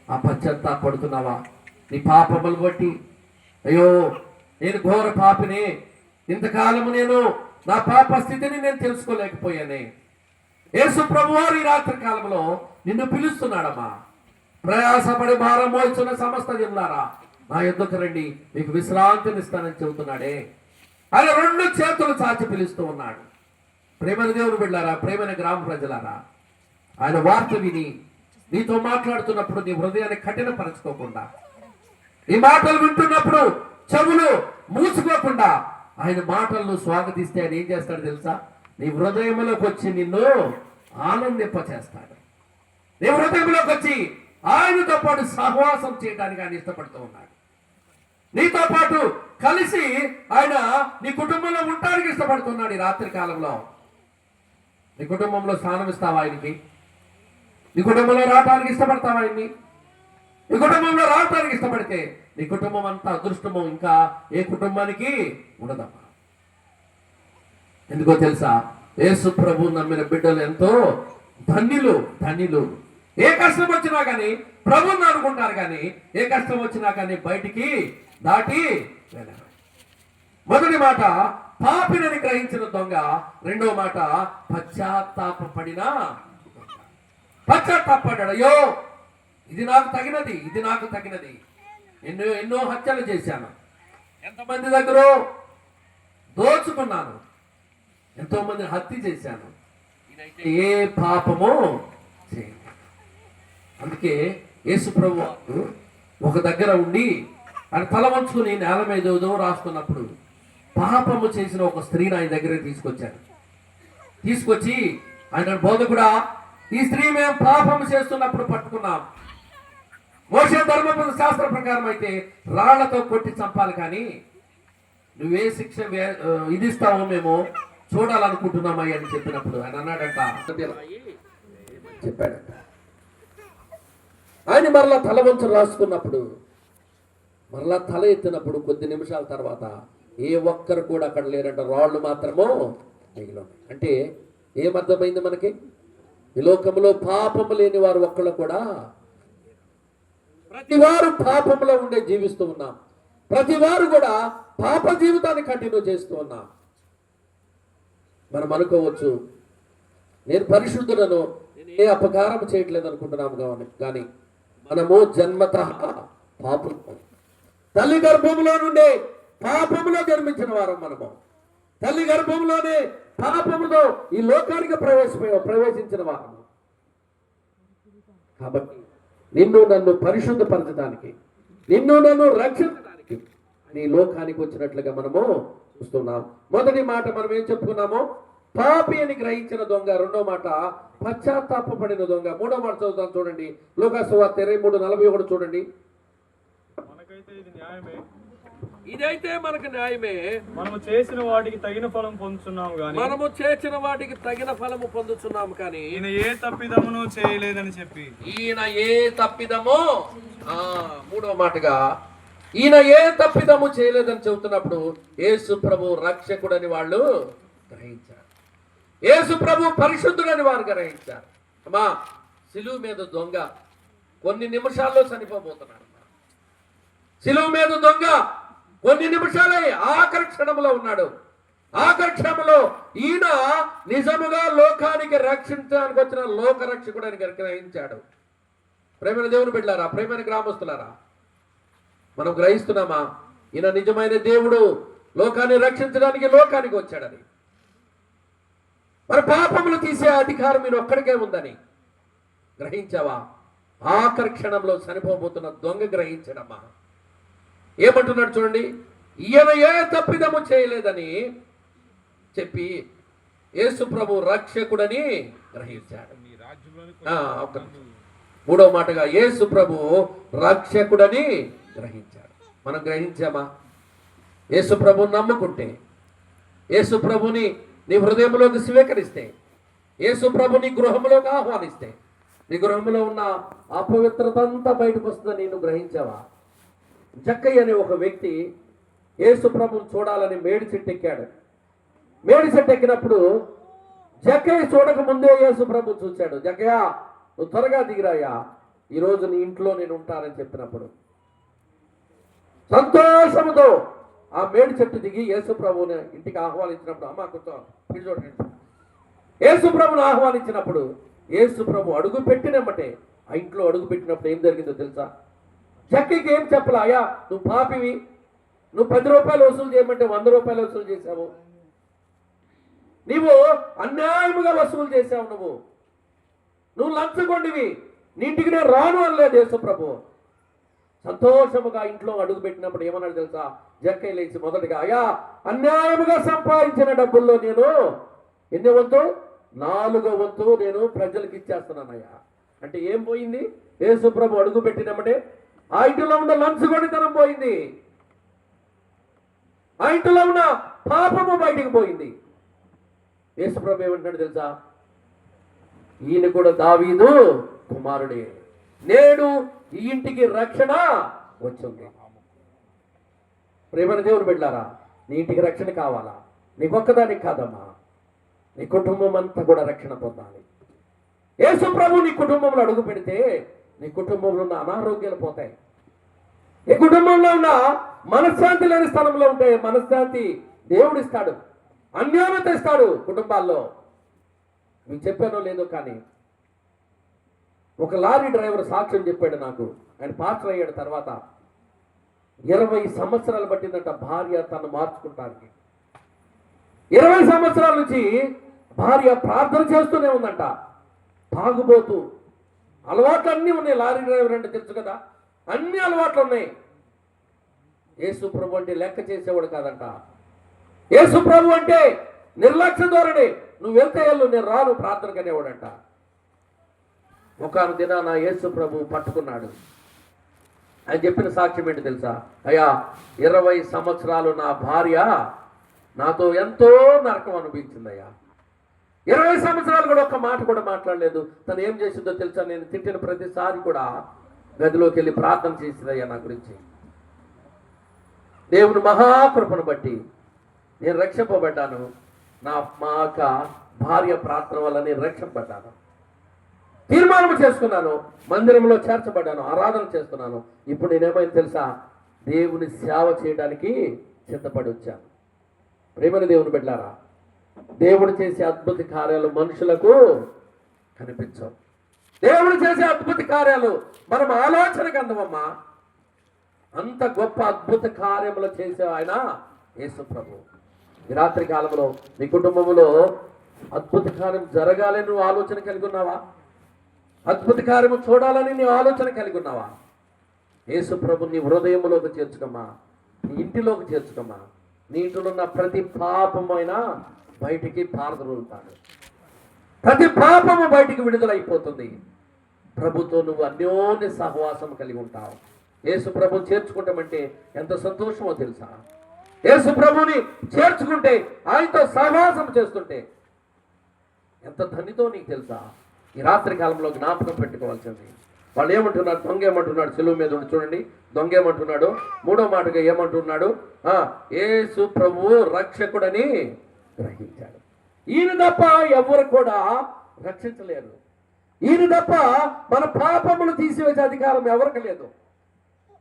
ఆ పశ్చాత్తాపడుతున్నావా? నీ పాపములు బట్టి, అయ్యో నేను ఘోర పాపిని, ఇంతకాలము నేను నా పాప స్థితిని నేను తెలుసుకోలేకపోయానే. యేసు ప్రభువారు ఈ రాత్రి కాలంలో నిన్ను పిలుస్తున్నాడమ్మా. ప్రయాసపడి భారం మోస్తున్న సమస్త జనులారా నా యొద్దకు రండి, మీకు విశ్రాంతిని ఇస్తానని చెబుతున్నాడే. ఆయన 2 చేతులు చాచి పిలుస్తూ ఉన్నాడు. ప్రేమైన దేవుని బిడ్డలారా, ప్రేమైన గ్రామ ప్రజలారా, ఆయన వార్త విని నీతో మాట్లాడుతున్నప్పుడు నీ హృదయాన్ని కఠినపరచుకోకుండా, ఈ మాటలు వింటున్నప్పుడు చెవులు మూసుకోకుండా ఆయన మాటలను స్వాగతిస్తే ఆయన ఏం చేస్తాడు తెలుసా? నీ హృదయంలోకి వచ్చి నిన్ను ఆనందింపచేస్తాడు. నీ హృదయంలోకి వచ్చి ఆయనతో పాటు సహవాసం చేయడానికి ఆయన ఇష్టపడుతూ ఉన్నాడు. నీతో పాటు కలిసి ఆయన నీ కుటుంబంలో ఉండడానికి ఇష్టపడుతున్నాడు. ఈ రాత్రి కాలంలో నీ కుటుంబంలో స్థానం ఇస్తావా ఆయనకి? నీ కుటుంబంలో రావడానికి ఇష్టపడతావా ఆయన్ని? నీ కుటుంబంలో రావడానికి ఇష్టపడితే నీ కుటుంబం అంతా అదృష్టము ఇంకా ఏ కుటుంబానికి ఉండదమ్మా. ఎందుకో తెలుసా? యేసు ప్రభు నమ్మిన బిడ్డలు ఎంతో ధన్యులు. ఏ కష్టం వచ్చినా కానీ ప్రభుని అనుకుంటారు, కానీ ఏ కష్టం వచ్చినా కానీ బయటికి దాటి వెళ్ళారు. మొదటి మాట పాపినని గ్రహించిన దొంగ. రెండో మాట పశ్చాత్తాపడిన దొంగ. పశ్చాత్తాపడ్డాడు. అయ్యో ఇది నాకు తగినది. ఎన్నో హత్యలు చేశాను, ఎంతమంది దగ్గర దోచుకున్నాను, ఎంతో మందిని హత్య చేశాను, నేనైతే ఏ పాపము చేయను. అందుకే యేసు ప్రభు ఒక దగ్గర ఉండి ఆయన తల వంచుకుని నేల మీద ఏదో రాస్తున్నప్పుడు పాపము చేసిన ఒక స్త్రీని ఆయన దగ్గర తీసుకొచ్చి ఆయన బోధకుడా, ఈ స్త్రీ మేము పాపము చేస్తున్నప్పుడు పట్టుకున్నాం. మోషే ధర్మశాస్త్ర ప్రకారం అయితే రాళ్లతో కొట్టి చంపాలి, కానీ నువ్వే శిక్ష విధిస్తావో మేము చూడాలనుకుంటున్నామయ్య అని చెప్పినప్పుడు ఆయన అన్నాడంట, చెప్పాడంట. ఆయన మరలా తల వంచు రాసుకున్నప్పుడు, మరలా తల ఎత్తినప్పుడు కొద్ది నిమిషాల తర్వాత ఏ ఒక్కరు కూడా అక్కడ లేరంట, రాళ్ళు మాత్రమో మిగిలి. అంటే ఏమర్థమైంది మనకి? ఈ లోకంలో పాపము లేని వారు ఒక్కళ్ళు కూడా, ప్రతి వారు పాపంలో ఉండే జీవిస్తూ ఉన్నాం. ప్రతి వారు కూడా పాప జీవితాన్ని కంటిన్యూ చేస్తూ ఉన్నాం. మనం అనుకోవచ్చు, నేను పరిశుద్ధులను, నేను ఏ అపకారం చేయట్లేదు అనుకుంటున్నాము, కానీ మనము జన్మతః పాపం. తల్లి గర్భంలో నుండే పాపములో జన్మించిన వారం మనము. తల్లి గర్భంలోనే పాపముతో ఈ లోకానికి ప్రవేశించిన వారము. కాబట్టి నిన్ను నన్ను పరిశుద్ధపరచడానికి, నిన్ను నన్ను రక్షించడానికి నీ లోకానికి వచ్చినట్లుగా మనము చూస్తున్నాం. మొదటి మాట మనం ఏం చెప్పుకున్నామో, పాపి అని గ్రహించిన దొంగ. రెండో మాట పశ్చాత్తాపడిన దొంగ. మూడో మాట చదువుతాం చూడండి, లూకాసు సువార్త 23:41 చూడండి. ఇదైతే మనకు న్యాయమే, మనము చేసిన వాటికి తగిన ఫలం పొందుతున్నాము కానీ ఈయన ఏ తప్పిదమును చేయలేదని చెప్పి. మూడో మాటగా ఈయన ఏ తప్పిదము చేయలేదని చెబుతున్నప్పుడు యేసు ప్రభు రక్షకుడని వాళ్ళు గ్రహించారు. యేసు ప్రభు పరిశుద్ధుడని వారు గ్రహించారు. అమ్మా, సిలువ మీద దొంగ కొన్ని నిమిషాల్లో చనిపోబోతున్నాడు. సిలువ మీద దొంగ కొన్ని నిమిషాలే ఆఖరి క్షణంలో ఉన్నాడు. ఆఖరి క్షణంలో ఈయన నిజముగా లోకానికి రక్షించడానికి వచ్చిన లోక రక్షకుడని గ్రహించాడు. ప్రేమైన దేవుని బిడ్డలారా, ప్రేమైన గ్రామస్తులారా, మనం గ్రహిస్తున్నామా? ఈయన నిజమైన దేవుడు, లోకాన్ని రక్షించడానికి లోకానికి వచ్చాడని. మరి పాపములు తీసే అధికారం మీరు ఒక్కడికే ఉందని గ్రహించావా? ఆఖరి క్షణంలో చనిపోబోతున్న దొంగ గ్రహించడమ్మా. ఏమంటున్నాడు చూడండి, ఈయన ఏ తప్పిదము చేయలేదని చెప్పి యేసు ప్రభు రక్షకుడని గ్రహించాడు. మూడో మాటగా యేసు ప్రభు రక్షకుడని గ్రహించాడు. మనం గ్రహించామా? యేసు ప్రభుని నమ్ముకుంటే, యేసు ప్రభుని నీ హృదయంలోకి స్వీకరిస్తే, యేసు ప్రభుని గృహంలోకి ఆహ్వానిస్తే నీ గృహంలో ఉన్న అపవిత్రత అంతా బయటకు వస్తుందని నేను గ్రహించావా? జక్కయ్య అనే ఒక వ్యక్తి యేసు ప్రభుని చూడాలని మేడి చెట్టు ఎక్కాడు. మేడి చెట్టు ఎక్కినప్పుడు జక్కయ్య చూడక ముందే యేసు ప్రభు చూశాడు. జక్కయ్య, నువ్వు త్వరగా దిగిరాయా, ఈరోజు నీ ఇంట్లో నేను ఉంటానని చెప్పినప్పుడు సంతోషముతో ఆ మేడి చెట్టు దిగి యేసు ప్రభుని ఇంటికి ఆహ్వానించినప్పుడు, అమ్మ కూర్చో, చూడండి, యేసు ప్రభుని ఆహ్వానించినప్పుడు యేసు ప్రభు అడుగు పెట్టినమ్మటే ఆ ఇంట్లో అడుగు పెట్టినప్పుడు ఏం జరిగిందో తెలుసా? జక్కీకి ఏం చెప్పలా, అయ్యా నువ్వు పాపివి, నువ్వు 10 రూపాయలు వసూలు చేయమంటే 100 రూపాయలు వసూలు చేశావు, నీవు అన్యాయముగా వసూలు చేశావు, నువ్వు లంచగొండివి, నీ ఇంటికి నేను రాను అనలేదు యేసు ప్రభు. సంతోషముగా ఇంట్లో అడుగు పెట్టినప్పుడు ఏమన్నాడు తెలుసా? జక్కయ్య లేచి మొదటిగా, అయ్యా అన్యాయముగా సంపాదించిన డబ్బుల్లో నేను ఎన్ని వంతు? 4వ వంతు నేను ప్రజలకు ఇచ్చేస్తున్నానయ్యా. అంటే ఏం పోయింది? యేసు ప్రభు అడుగు పెట్టినమ్మటే ఆ ఇంటిలో ఉన్న లంచగొండితనం పోయింది. ఆ ఇంటిలో ఉన్న పాపము బయటికి పోయింది. యేసుప్రభు ఏమంటాడు తెలుసా? ఈయన కూడా దావీదు కుమారుడే, నేడు ఈ ఇంటికి రక్షణ వచ్చింది. ప్రేమని దేవుని బిడ్డలారా, నీ ఇంటికి రక్షణ కావాలా? నీకొక్కదానికి కాదమ్మా, నీ కుటుంబం అంతా కూడా రక్షణ పొందాలి. యేసు ప్రభు నీ కుటుంబంలో అడుగు పెడితే నీ కుటుంబంలో ఉన్న అనారోగ్యాలు పోతాయి. నీ కుటుంబంలో ఉన్న మనశ్శాంతి లేని స్థలంలో ఉంటే మనశ్శాంతి దేవుడిస్తాడు, అన్యోన్యత ఇస్తాడు కుటుంబాల్లో. మీకు చెప్పానో లేదో కానీ ఒక లారీ డ్రైవర్ సాక్ష్యం చెప్పాడు నాకు. ఆయన పాస్టర్ అయ్యాడు తర్వాత. 20 సంవత్సరాలు పట్టిందంట భార్య తను మార్చుకుంటానికి. 20 సంవత్సరాల నుంచి భార్య ప్రార్థన చేస్తూనే ఉందంట. తాగుబోతూ అలవాట్లు అన్నీ ఉన్నాయి. లారీ డ్రైవర్ అంటే తెలుసు కదా, అన్ని అలవాట్లు ఉన్నాయి. యేసు ప్రభు అంటే లెక్క చేసేవాడు కాదంట. యేసు ప్రభు అంటే నిర్లక్ష్య ధోరణి, నువ్వు వెళ్తే వెళ్ళు, నేను రాను ప్రార్థనకు అనేవాడంట. ఒకనొక దినాన యేసు ప్రభు పట్టుకున్నాడు. ఆయన చెప్పిన సాక్ష్యం ఏంటి తెలుసా? అయ్యా, 20 సంవత్సరాలు నా భార్య నాతో ఎంతో నరకం అనిపించిందయ్యా. 20 సంవత్సరాలు కూడా ఒక్క మాట కూడా మాట్లాడలేదు. తను ఏం చేసిందో తెలుసా? నేను తిట్టిన ప్రతిసారి కూడా గదిలోకి వెళ్ళి ప్రార్థన చేసిందయ్యా నా గురించి. దేవుని మహాకృపను బట్టి నేను రక్షింపబడ్డాను. మా యొక్క భార్య ప్రార్థన వల్ల నేను రక్షింపబడ్డాను. తీర్మానం చేసుకున్నాను, మందిరంలో చేర్చబడ్డాను, ఆరాధన చేస్తున్నాను. ఇప్పుడు నేనేమైంది తెలుసా? దేవుని సేవ చేయడానికి సిద్ధపడి వచ్చాను. ప్రేమని దేవుని బిడ్డలారా, దేవుడు చేసే అద్భుత కార్యాలు మనుషులకు కనిపించవు. దేవుడు చేసే అద్భుత కార్యాలు మనం ఆలోచనకు అందమమ్మా. అంత గొప్ప అద్భుత కార్యములు చేసే ఆయన యేసు ప్రభు. ఈ రాత్రి కాలంలో నీ కుటుంబంలో అద్భుత కార్యం జరగాలని నువ్వు ఆలోచన కలిగి ఉన్నావా? అద్భుత కార్యము చూడాలని నీ ఆలోచన కలిగి ఉన్నావా? యేసు ప్రభు నీ హృదయంలోకి చేర్చుకోమ్మా, నీ ఇంటిలోకి చేర్చుకోమ్మా. నీ ఇంటిలో ఉన్న ప్రతి పాపమైన బయటికి పారదలుతాడు. ప్రతి పాపము బయటికి విడుదలైపోతుంది. ప్రభుతో నువ్వు అన్యోన్య సహవాసం కలిగి ఉంటావు. యేసు ప్రభుని చేర్చుకుంటామంటే ఎంత సంతోషమో తెలుసా? యేసు ప్రభుని చేర్చుకుంటే, ఆయనతో సహవాసం చేస్తుంటే ఎంత ధనితో నీకు తెలుసా? ఈ రాత్రి కాలంలో జ్ఞాపకం పెట్టుకోవాల్సింది. వాళ్ళు ఏమంటున్నారు? దొంగ ఏమంటున్నాడు? చెలువు మీద ఉండి చూడండి. దొంగ ఏమంటున్నాడు? 3వ మాటగా ఏమంటున్నాడు? యేసు ప్రభువు రక్షకుడని గ్రహించాడు. ఈయన తప్ప ఎవరు కూడా రక్షించలేరు. ఈయన తప్ప మన పాపములు తీసివేసే అధికారం ఎవరికి లేదు.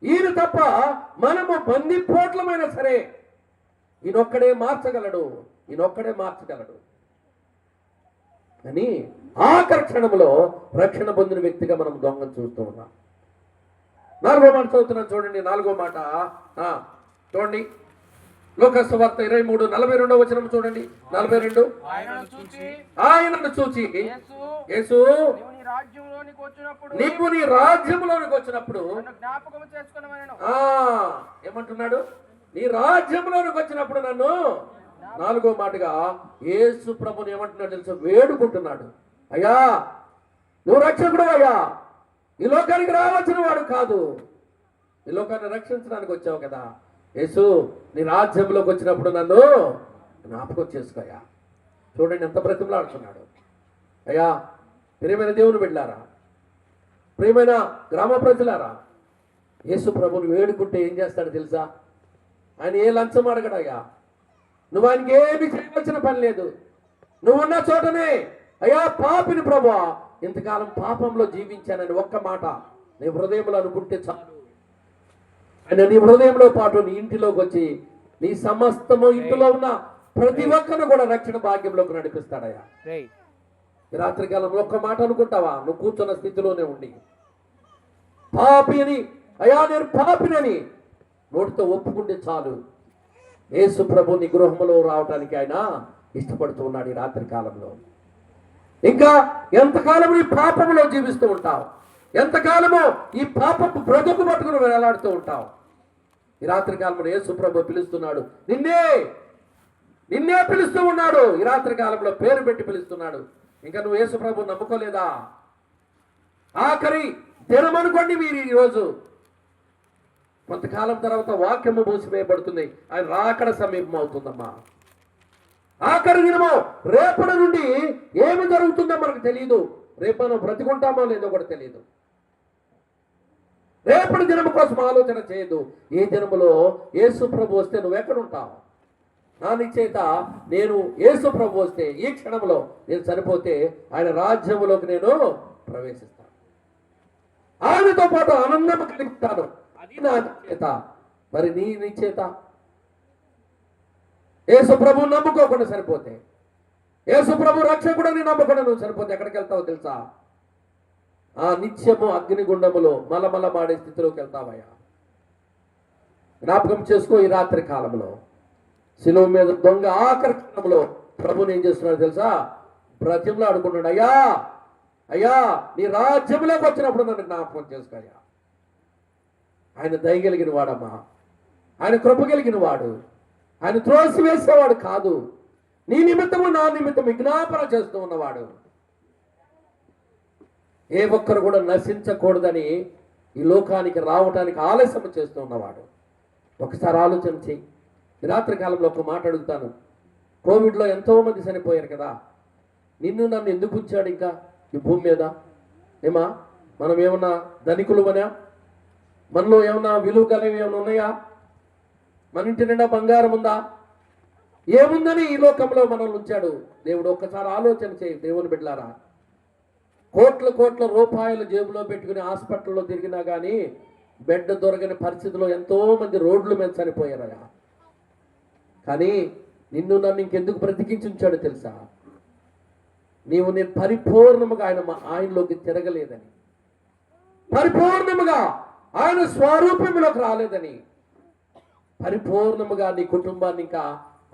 ఈయన తప్ప మనము బందిపోట్లమైనా సరే ఈయనొక్కడే మార్చగలడు, ఈయనొక్కడే మార్చగలడు అని ఆఖరి క్షణంలో రక్షణ పొందిన వ్యక్తిగా మనం దొంగను చూస్తూ ఉన్నాం. 4వ మాట చదువుతున్నాం చూడండి. 4వ మాట చూడండి. లూకా సువార్త 23:42 వచనం చూడండి. 42. ఆయనను చూచి యేసు, నీవు నీ రాజ్యంలోనికి వచ్చినప్పుడు ఏమంటున్నాడు? నీ రాజ్యంలోనికి వచ్చినప్పుడు నన్ను. 4వ మాటగా యేసు ప్రభుని ఏమంటున్నాడు తెలుసా? వేడుకుంటున్నాడు. అయ్యా, నువ్వు రక్షకుడు అయ్యా, ఈ లోకానికి రావాల్సిన వాడు కాదు, ఈ లోకాన్ని రక్షించడానికి వచ్చావు కదా. యేసు, నీ రాజ్యంలోకి వచ్చినప్పుడు నన్ను జ్ఞాపకం చేసుకోయా. చూడండి ఎంత బ్రతిమలాడుతున్నాడు. అయ్యా, ప్రియమైన దేవుని బిడ్డలారా, ప్రియమైన గ్రామ ప్రజలారా, యేసు ప్రభుని వేడుకుంటే ఏం చేస్తాడు తెలుసా? ఆయన ఏ లంచం అడగడయ్యా. నువ్వు ఆయనకి ఏమి చేయవలసిన పని లేదు. నువ్వున్న చోటనే, అయ్యా పాపిని ప్రభువా, ఇంతకాలం పాపంలో జీవించానని ఒక్క మాట నీ హృదయంలో అనుకుంటే చాలు. ఆయన నీ హృదయంలో పాటు నీ ఇంటిలోకి వచ్చి నీ సమస్తము ఇంటిలో ఉన్న ప్రతి ఒక్కరిని కూడా రక్షణ భాగ్యంలోకి నడిపిస్తాడయ్యా. ఈ రాత్రికాలంలో ఒక్క మాట అనుకుంటావా? నువ్వు కూర్చున్న స్థితిలోనే ఉండి పాపి అని, అయ్యా నేను పాపినని నోటితో ఒప్పుకుంటే చాలు. యేసు ప్రభు నీ గృహంలో రావటానికి ఆయన ఇష్టపడుతూ ఉన్నాడు ఈ రాత్రి కాలంలో. ఇంకా ఎంతకాలము ఈ పాపములో జీవిస్తూ ఉంటావు? ఎంతకాలము ఈ పాపపు బ్రతుకు పట్టుకుని వేలాడుతూ ఉంటావు? ఈ రాత్రి కాలంలో యేసు ప్రభు పిలుస్తున్నాడు. నిన్నే పిలుస్తూ ఉన్నాడు. ఈ రాత్రి కాలంలో పేరు పెట్టి పిలుస్తున్నాడు. ఇంకా నువ్వు యేసు ప్రభు నమ్ముకోలేదా? ఆఖరి దినం అనుకోండి మీరు ఈరోజు. కొంతకాలం తర్వాత వాక్యము మూసివేయబడుతుంది. ఆయన రాకడ సమీపం అవుతుందమ్మా. ఆఖరి దినము రేపటి నుండి ఏమి జరుగుతుందో మనకు తెలియదు. రేపు మనం బ్రతికుంటామో లేదో కూడా తెలియదు. రేపటి దినము కోసం ఆలోచన చేయదు. ఈ దినములో యేసు ప్రభు వస్తే నువ్వు ఎక్కడుంటావు? నా నిశ్చేత నేను యేసు ప్రభు వస్తే ఈ క్షణంలో నేను చనిపోతే ఆయన రాజ్యములోకి నేను ప్రవేశిస్తాను, ఆయనతో పాటు ఆనందం కలిగిస్తాను. అది నా నిశ్చేత. మరి నీ నిశ్చేత? యేసు ప్రభు నమ్ముకోకుండా సరిపోతే, యేసు ప్రభు రక్షకుడని నమ్మకుండా నువ్వు సరిపోతే ఎక్కడికి వెళ్తావో తెలుసా? ఆ నిత్యము అగ్నిగుండములో మలమల మాడే స్థితిలోకి వెళ్తావయ్యా. జ్ఞాపకం చేసుకో. ఈ రాత్రి కాలంలో శిలువ మీద దొంగ ఆఖరి క్షణంలో ప్రభుని ఏం చేస్తున్నాడు తెలుసా? బ్రతిమలో ఆడుకున్నాడు. అయ్యా అయ్యా నీ రాజ్యంలోకి వచ్చినప్పుడు నన్ను జ్ఞాపకం చేసుకోయ్యా. ఆయన దయగలిగిన వాడమ్మా, ఆయన కృప కలిగిన వాడు, ఆయన త్రోసి వేసేవాడు కాదు. నీ నిమిత్తము నా నిమిత్తం విజ్ఞాపన చేస్తూ ఉన్నవాడు. ఏ ఒక్కరు కూడా నశించకూడదని ఈ లోకానికి రావటానికి ఆలస్యం చేస్తూ ఉన్నవాడు. ఒకసారి ఆలోచన చెయ్యి. రాత్రి కాలంలో ఒక మాట అడుగుతాను. కోవిడ్లో ఎంతో మంది చనిపోయారు కదా. నిన్ను నన్ను ఎందుకు ఉంచాడు ఇంకా ఈ భూమి మీద? ఏమా మనం ఏమన్నా ధనికులమనా? మనలో ఏమన్నా విలువ కలివి ఏమైనా ఉన్నాయా? మన ఇంటి నిండా బంగారం ఉందా? ఏముందని ఈ లోకంలో మనల్ని ఉంచాడు దేవుడు? ఒక్కసారి ఆలోచన చేయి దేవుని బిడ్డలారా. కోట్ల కోట్ల రూపాయలు జేబులో పెట్టుకుని హాస్పిటల్లో తిరిగినా కానీ బెడ్ దొరకని పరిస్థితిలో ఎంతో మంది రోడ్ల మీద చనిపోయారయ్యా. కానీ నిన్ను నన్ను ఇంకెందుకు బ్రతికించి ఉంచాడు తెలుసా? నేను పరిపూర్ణముగా ఆయనలోకి తిరగలేదని, పరిపూర్ణముగా ఆయన స్వరూపంలోకి రాలేదని, పరిపూర్ణముగా నీ కుటుంబాన్ని ఇంకా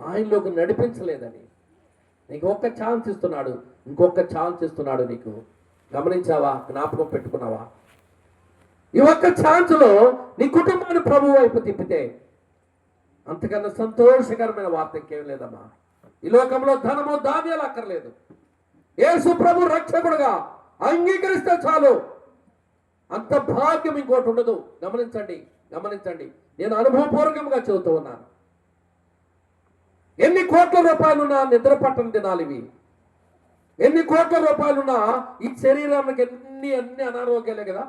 ఆయనలోకి నడిపించలేదని నీకు ఒక్క ఛాన్స్ ఇస్తున్నాడు, ఇంకొక ఛాన్స్ ఇస్తున్నాడు నీకు. గమనించావా? జ్ఞాపకం పెట్టుకున్నావా? ఈ ఒక్క ఛాన్స్లో నీ కుటుంబాన్ని ప్రభు వైపు తిప్పితే అంతకన్నా సంతోషకరమైన వార్త ఇంకేం లేదమ్మా. ఈ లోకంలో ధనము ధాన్యాలు అక్కర్లేదు. యేసు ప్రభు రక్షకుడుగా అంగీకరిస్తే చాలు. అంత భాగ్యం ఇంకోటి ఉండదు. గమనించండి, గమనించండి. నేను అనుభవపూర్వకంగా చెబుతూ ఉన్నాను. ఎన్ని కోట్ల రూపాయలున్నా నిద్ర పట్టని దినాలు ఇవి. ఎన్ని కోట్ల రూపాయలున్నా ఈ శరీరానికి అన్ని అనారోగ్యాలే కదా.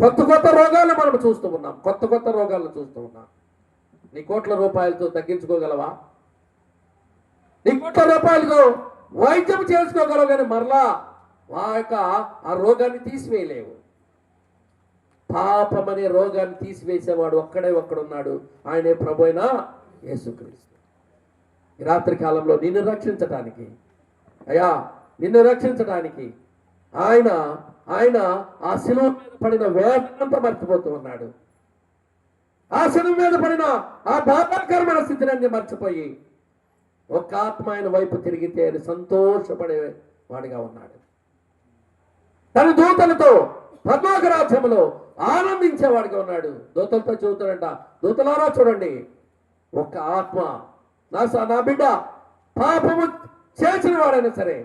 కొత్త కొత్త రోగాలు మనం చూస్తూ ఉన్నాం, కొత్త కొత్త రోగాలను చూస్తూ ఉన్నాం. నీ కోట్ల రూపాయలతో తగ్గించుకోగలవా? నీ కోట్ల రూపాయలతో వైద్యం చేసుకోగలవు, కానీ మరలా ఆ రోగాన్ని తీసివేయలేవు. పాపం అనే రోగాన్ని తీసివేసేవాడు ఒక్కడున్నాడు. ఆయనే ప్రభు అయిన యేసుక్రీస్తు. ఈ రాత్రి కాలంలో నిన్ను రక్షించటానికి, అయ్యా నిన్ను రక్షించడానికి ఆయన ఆ శిలువ మీద పడిన వేదనంతా మర్చిపోతూ ఉన్నాడు. ఆ శిలువ మీద పడిన ఆ బాధాకరమైన స్థితిని మర్చిపోయి ఒక ఆత్మ ఆయన వైపు తిరిగితే ఆయన సంతోషపడే వాడిగా ఉన్నాడు. తన దూతలతో పరలోక రాజ్యంలో ఆనందించేవాడిగా ఉన్నాడు. దూతలతో చెబుతాడంట, దూతలారా చూడండి, ఒక ఆత్మ నా బిడ్డ పాపము చేసిన వాడైనా సరే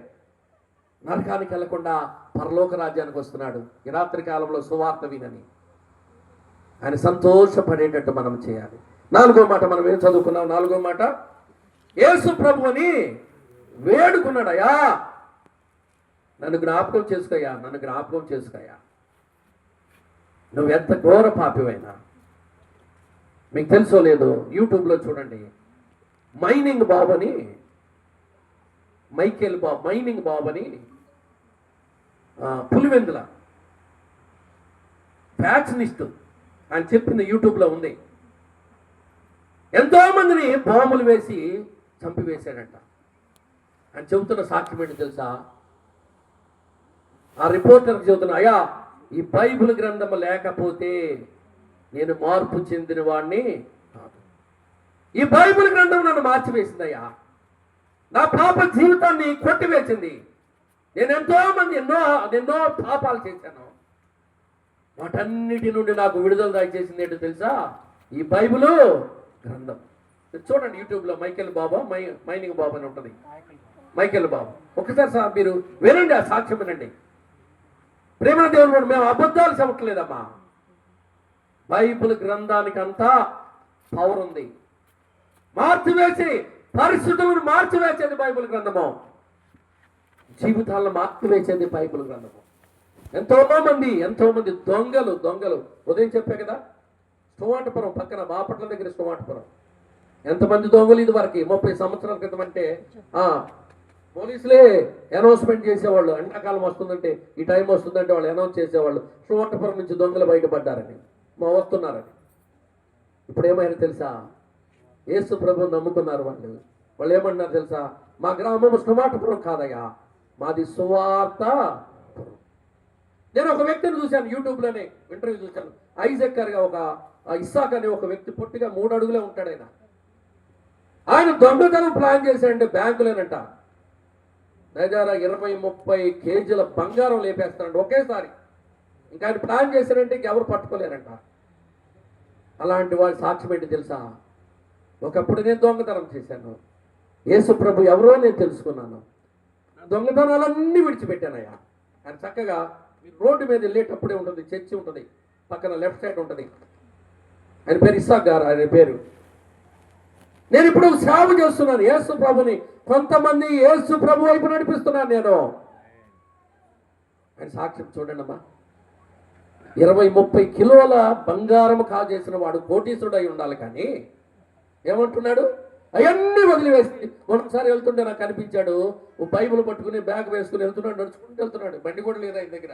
నరకానికి వెళ్లకుండా పరలోక రాజ్యానికి వస్తున్నాడు. ఈ రాత్రి కాలంలో సువార్త వినని ఆయన సంతోషపడేటట్టు మనం చేయాలి. 4వ మాట మనం ఏం చదువుకున్నాం? 4వ మాట, యేసు ప్రభువుని వేడుకున్నాడయ్యా, నన్ను జ్ఞాపకం చేసుకోయా, నన్ను జ్ఞాపకం చేసుకోయా. నువ్వు ఎంత ఘోర పాపివైనా, మీకు తెలుసో లేదో యూట్యూబ్లో చూడండి. మైనింగ్ బాబు అని, మైనింగ్ బాబు అని పులివెందుల ఫ్యాక్షనిస్ట్ అని చెప్పింది యూట్యూబ్లో ఉంది. ఎంతో మందిని బాంబులు వేసి చంపివేశాడంట. అని చెబుతున్న సాక్ష్యం ఏంటి తెలుసా? ఆ రిపోర్టర్కి చెబుతున్నా, అయ్యా ఈ బైబిల్ గ్రంథం లేకపోతే నేను మార్పు చెందిన వాడిని కాదు. ఈ బైబిల్ గ్రంథం నన్ను మార్చివేసిందయ్యా, నా పాప జీవితాన్ని కొట్టివేసింది. నేను ఎన్నో పాపాలు చేశాను. వాటన్నిటి నుండి నాకు విడుదల దయచేసింది ఏంటో తెలుసా? ఈ బైబిల్ గ్రంథం. చూడండి యూట్యూబ్లో మైకేల్ బాబా మైనింగ్ బాబు అని ఉంటుంది. మైకేల్ బాబు ఒకసారి మీరు వినండి, ఆ సాక్ష్యం వినండి. ప్రేమ దేవుడు, మేము అబద్ధాలు చెప్పట్లేదమ్మా. బైబిల్ గ్రంథానికి అంతా పవర్ ఉంది. మార్చివేసి పరిస్థితులను మార్చివేసేది బైబిల్ గ్రంథము. జీవితాలను మార్చివేసేది బైబిల్ గ్రంథము. ఎంతో మంది దొంగలు ఉదయం చెప్పే కదా, స్టోమాటపురం పక్కన బాపట్ల దగ్గర స్టోమాటపురం. ఎంతమంది దొంగలు ఇది వరకు 30 సంవత్సరాల క్రితం అంటే పోలీసులే అనౌన్స్మెంట్ చేసేవాళ్ళు. ఎండాకాలం వస్తుందంటే, ఈ టైం వస్తుందంటే వాళ్ళు అనౌన్స్ చేసేవాళ్ళు, స్టోమాటపురం నుంచి దొంగలు బయటపడ్డారని, వస్తున్నారని. ఇప్పుడు ఏమైనా తెలుసా? యేసు ప్రభువు నమ్ముకున్నారు వాళ్ళు. వాళ్ళు ఏమన్నారు తెలుసా? మా గ్రామం స్టోమాటపురం కాదయ్యా, మాది సువార్త. నేను ఒక వ్యక్తిని చూశాను, యూట్యూబ్లోనే ఇంటర్వ్యూ చూశాను. ఐజక్ గారుగా ఒక ఇస్సాక్ అనే ఒక వ్యక్తి, పొట్టిగా 3 అడుగులే ఉంటాడు. ఆయన దొంగతనం ప్లాన్ చేశాడంటే బ్యాంకులేనంట. దగ్గర 20-30 కేజీల బంగారం లేపేస్తానంట ఒకేసారి. ఇంకా ఆయన ప్లాన్ చేశాడంటే ఇంకెవరు పట్టుకోలేరంట. అలాంటి వాళ్ళ సాక్ష్యం ఏంటి తెలుసా? ఒకప్పుడు నేను దొంగతనం చేశాను, యేసు ప్రభు ఎవరో నేను తెలుసుకున్నాను, దొంగతనాలన్నీ విడిచిపెట్టానయ్యా. ఆయన చక్కగా రోడ్డు మీద వెళ్ళేటప్పుడే ఉంటుంది, చర్చి ఉంటుంది, పక్కన లెఫ్ట్ సైడ్ ఉంటుంది. ఆయన పేరు ఇస్సాక్ గారు, ఆయన పేరు. నేను ఇప్పుడు సేవ చేస్తున్నాను యేసు ప్రభుని. కొంతమంది యేసు ప్రభు వైపు నడిపిస్తున్నాను నేను. ఆయన సాక్ష్యం చూడండి అమ్మా. 20-30 కిలోల బంగారం కాజేసిన వాడు కోటీశ్వరుడు అయి ఉండాలి. కానీ ఏమంటున్నాడు? అవన్నీ వదిలివేసి ఒకసారి వెళ్తుంటే నాకు కనిపించాడు, ఓ బైబుల్ పట్టుకుని బ్యాగ్ వేసుకుని వెళ్తున్నాడు, నడుచుకుంటూ వెళ్తున్నాడు. బండి కూడా లేదు ఆయన దగ్గర.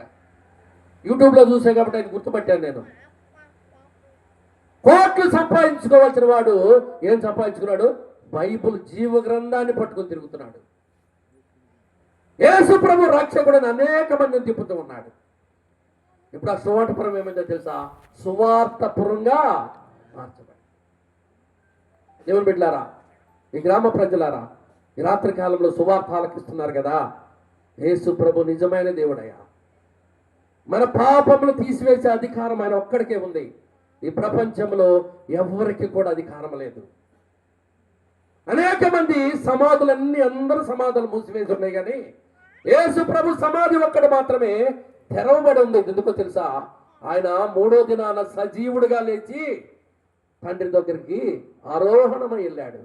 యూట్యూబ్లో చూసే కాబట్టి ఆయన గుర్తుపట్టాను నేను. కోట్లు సంపాదించుకోవాల్సిన వాడు ఏం సంపాదించుకున్నాడు? బైబుల్ జీవ గ్రంథాన్ని పట్టుకుని తిరుగుతున్నాడు. యేసు ప్రభు రక్షకుడని అనేక మందిని తిప్పుతూ ఉన్నాడు. ఇప్పుడు ఆ సువార్తపురం ఏమైందో తెలుసా? సువార్తపురంగా మార్చబడి. దేవుని బిడ్డలారా, ఈ గ్రామ ప్రజలారా, ఈ రాత్రి కాలంలో సువార్త ఆలకిస్తున్నారు కదా. యేసు ప్రభు నిజమైన దేవుడయ్యా. మన పాపములు తీసివేసే అధికారం ఆయన ఒక్కడికే ఉంది. ఈ ప్రపంచంలో ఎవరికి కూడా అధికారం లేదు. అనేక మంది సమాధులన్నీ, అందరూ సమాధులు మూసివేసి ఉన్నాయి, కానీ యేసు ప్రభు సమాధి ఒక్కటి మాత్రమే తెరవబడి ఉంది. ఎందుకో తెలుసా? ఆయన 3వ దినాన సజీవుడిగా లేచి తండ్రి దగ్గరికి ఆరోహణమై వెళ్ళాడు.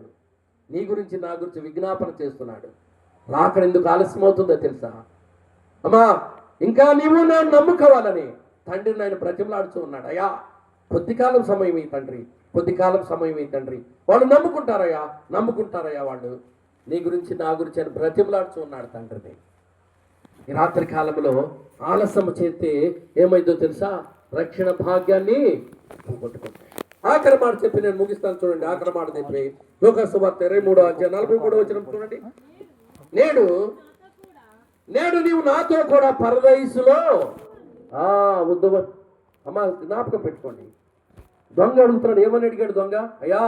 నీ గురించి నా గురించి విజ్ఞాపన చేస్తున్నాడు. రాకడ ఎందుకు ఆలస్యం అవుతుందో తెలుసా? అమ్మా, ఇంకా నీవు నన్ను నమ్ముకోవాలని తండ్రిని ఆయన బ్రతిమలాడుతూ ఉన్నాడు. అయ్యా, కొద్ది కాలం సమయం ఈ తండ్రి, కొద్ది కాలం సమయం ఈ తండ్రి. వాళ్ళు నమ్ముకుంటారయ్యా వాళ్ళు నీ గురించి నా గురించి అని బ్రతిమలాడుతూ ఉన్నాడు తండ్రిని. ఈ రాత్రి కాలంలో ఆలస్యం చేస్తే ఏమైందో తెలుసా? రక్షణ భాగ్యాన్ని పోగొట్టుకుంటాయి. ఆఖరి మాట చెప్పి నేను ముగిస్తాను చూడండి. ఆఖరి మాట చెప్పి యోహాను సువార్త 23:43 చూడండి. నేడు నీవు నాతో కూడా పరదైసులో వద్దు అమ్మ, జ్ఞాపకం పెట్టుకోండి. దొంగ అడుగుతున్నాడు. ఏమని అడిగాడు దొంగ? అయ్యా,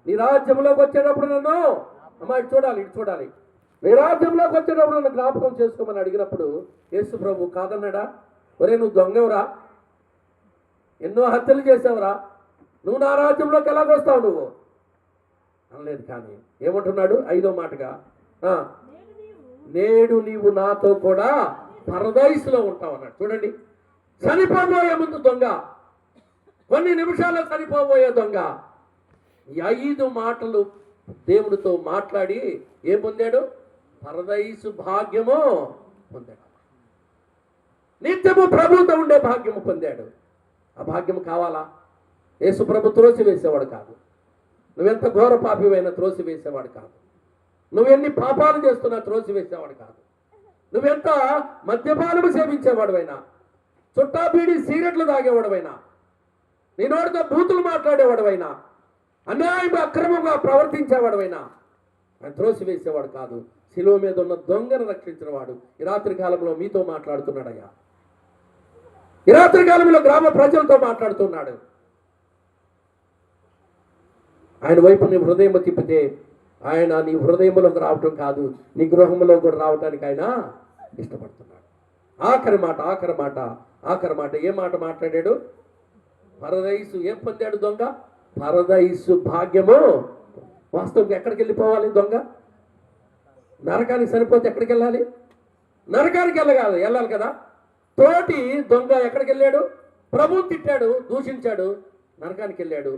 నీ రాజ్యంలోకి వచ్చేటప్పుడు నన్ను, అమ్మ ఇటు చూడాలి, నీ రాజ్యంలోకి వచ్చేటప్పుడు నన్ను జ్ఞాపకం చేసుకోమని అడిగినప్పుడు యేసు ప్రభు కాదన్నాడా? ఒరే, నువ్వు దొంగవురా, ఎన్నో హత్యలు చేసావురా, నువ్వు నా రాజ్యంలోకి ఎలాగొస్తావు నువ్వు అనలేదు. కానీ ఏమంటున్నాడు 5వ మాటగా? నేడు నీవు నాతో కూడా పరదైసులో ఉంటావు అన్నాడు. చూడండి, చనిపోబోయే ముందు దొంగ, కొన్ని నిమిషాల్లో చనిపోబోయే దొంగ ఈ 5 మాటలు దేవుడితో మాట్లాడి ఏం పొందాడు? పరదైసు భాగ్యము పొందాడు. నిత్యము ప్రభుతో ఉండే భాగ్యము పొందాడు. ఆ భాగ్యము కావాలా? యేసు ప్రభు త్రోసి వేసేవాడు కాదు. నువ్వెంత ఘోర పాపివైనా త్రోసి వేసేవాడు కాదు. నువ్వెన్ని పాపాలు చేస్తున్నా త్రోసి వేసేవాడు కాదు. నువ్వెంత మద్యపానము సేవించేవాడువైనా, చుట్టా బీడి సిగరెట్లు తాగేవాడువైనా, నీ నోటితో బూతులు మాట్లాడేవాడువైనా, అన్యాయంగా అక్రమంగా ప్రవర్తించేవాడువైనా ఆయన త్రోసి వేసేవాడు కాదు. శిలువ మీద ఉన్న దొంగను రక్షించిన వాడు ఈ రాత్రి కాలంలో మీతో మాట్లాడుతున్నాడయ్యా. ఈ రాత్రి కాలంలో గ్రామ ప్రజలతో మాట్లాడుతున్నాడు. ఆయన వైపు నీ హృదయం తిప్పితే ఆయన నీ హృదయంలోకి రావటం కాదు, నీ గృహంలో కూడా రావటానికి ఆయన ఇష్టపడుతున్నాడు. ఆఖరి మాట ఏ మాట మాట్లాడాడు? పరదైసు ఏం పొందాడు దొంగ? పరదైసు భాగ్యము. వాస్తవంగా ఎక్కడికి వెళ్ళిపోవాలి దొంగ? నరకానికి సరిపోతే ఎక్కడికి వెళ్ళాలి? నరకానికి వెళ్ళాలి కదా. తోటి దొంగ ఎక్కడికి వెళ్ళాడు? ప్రభువు తిట్టాడు, దూషించాడు. నరకానికి వెళ్ళాడు.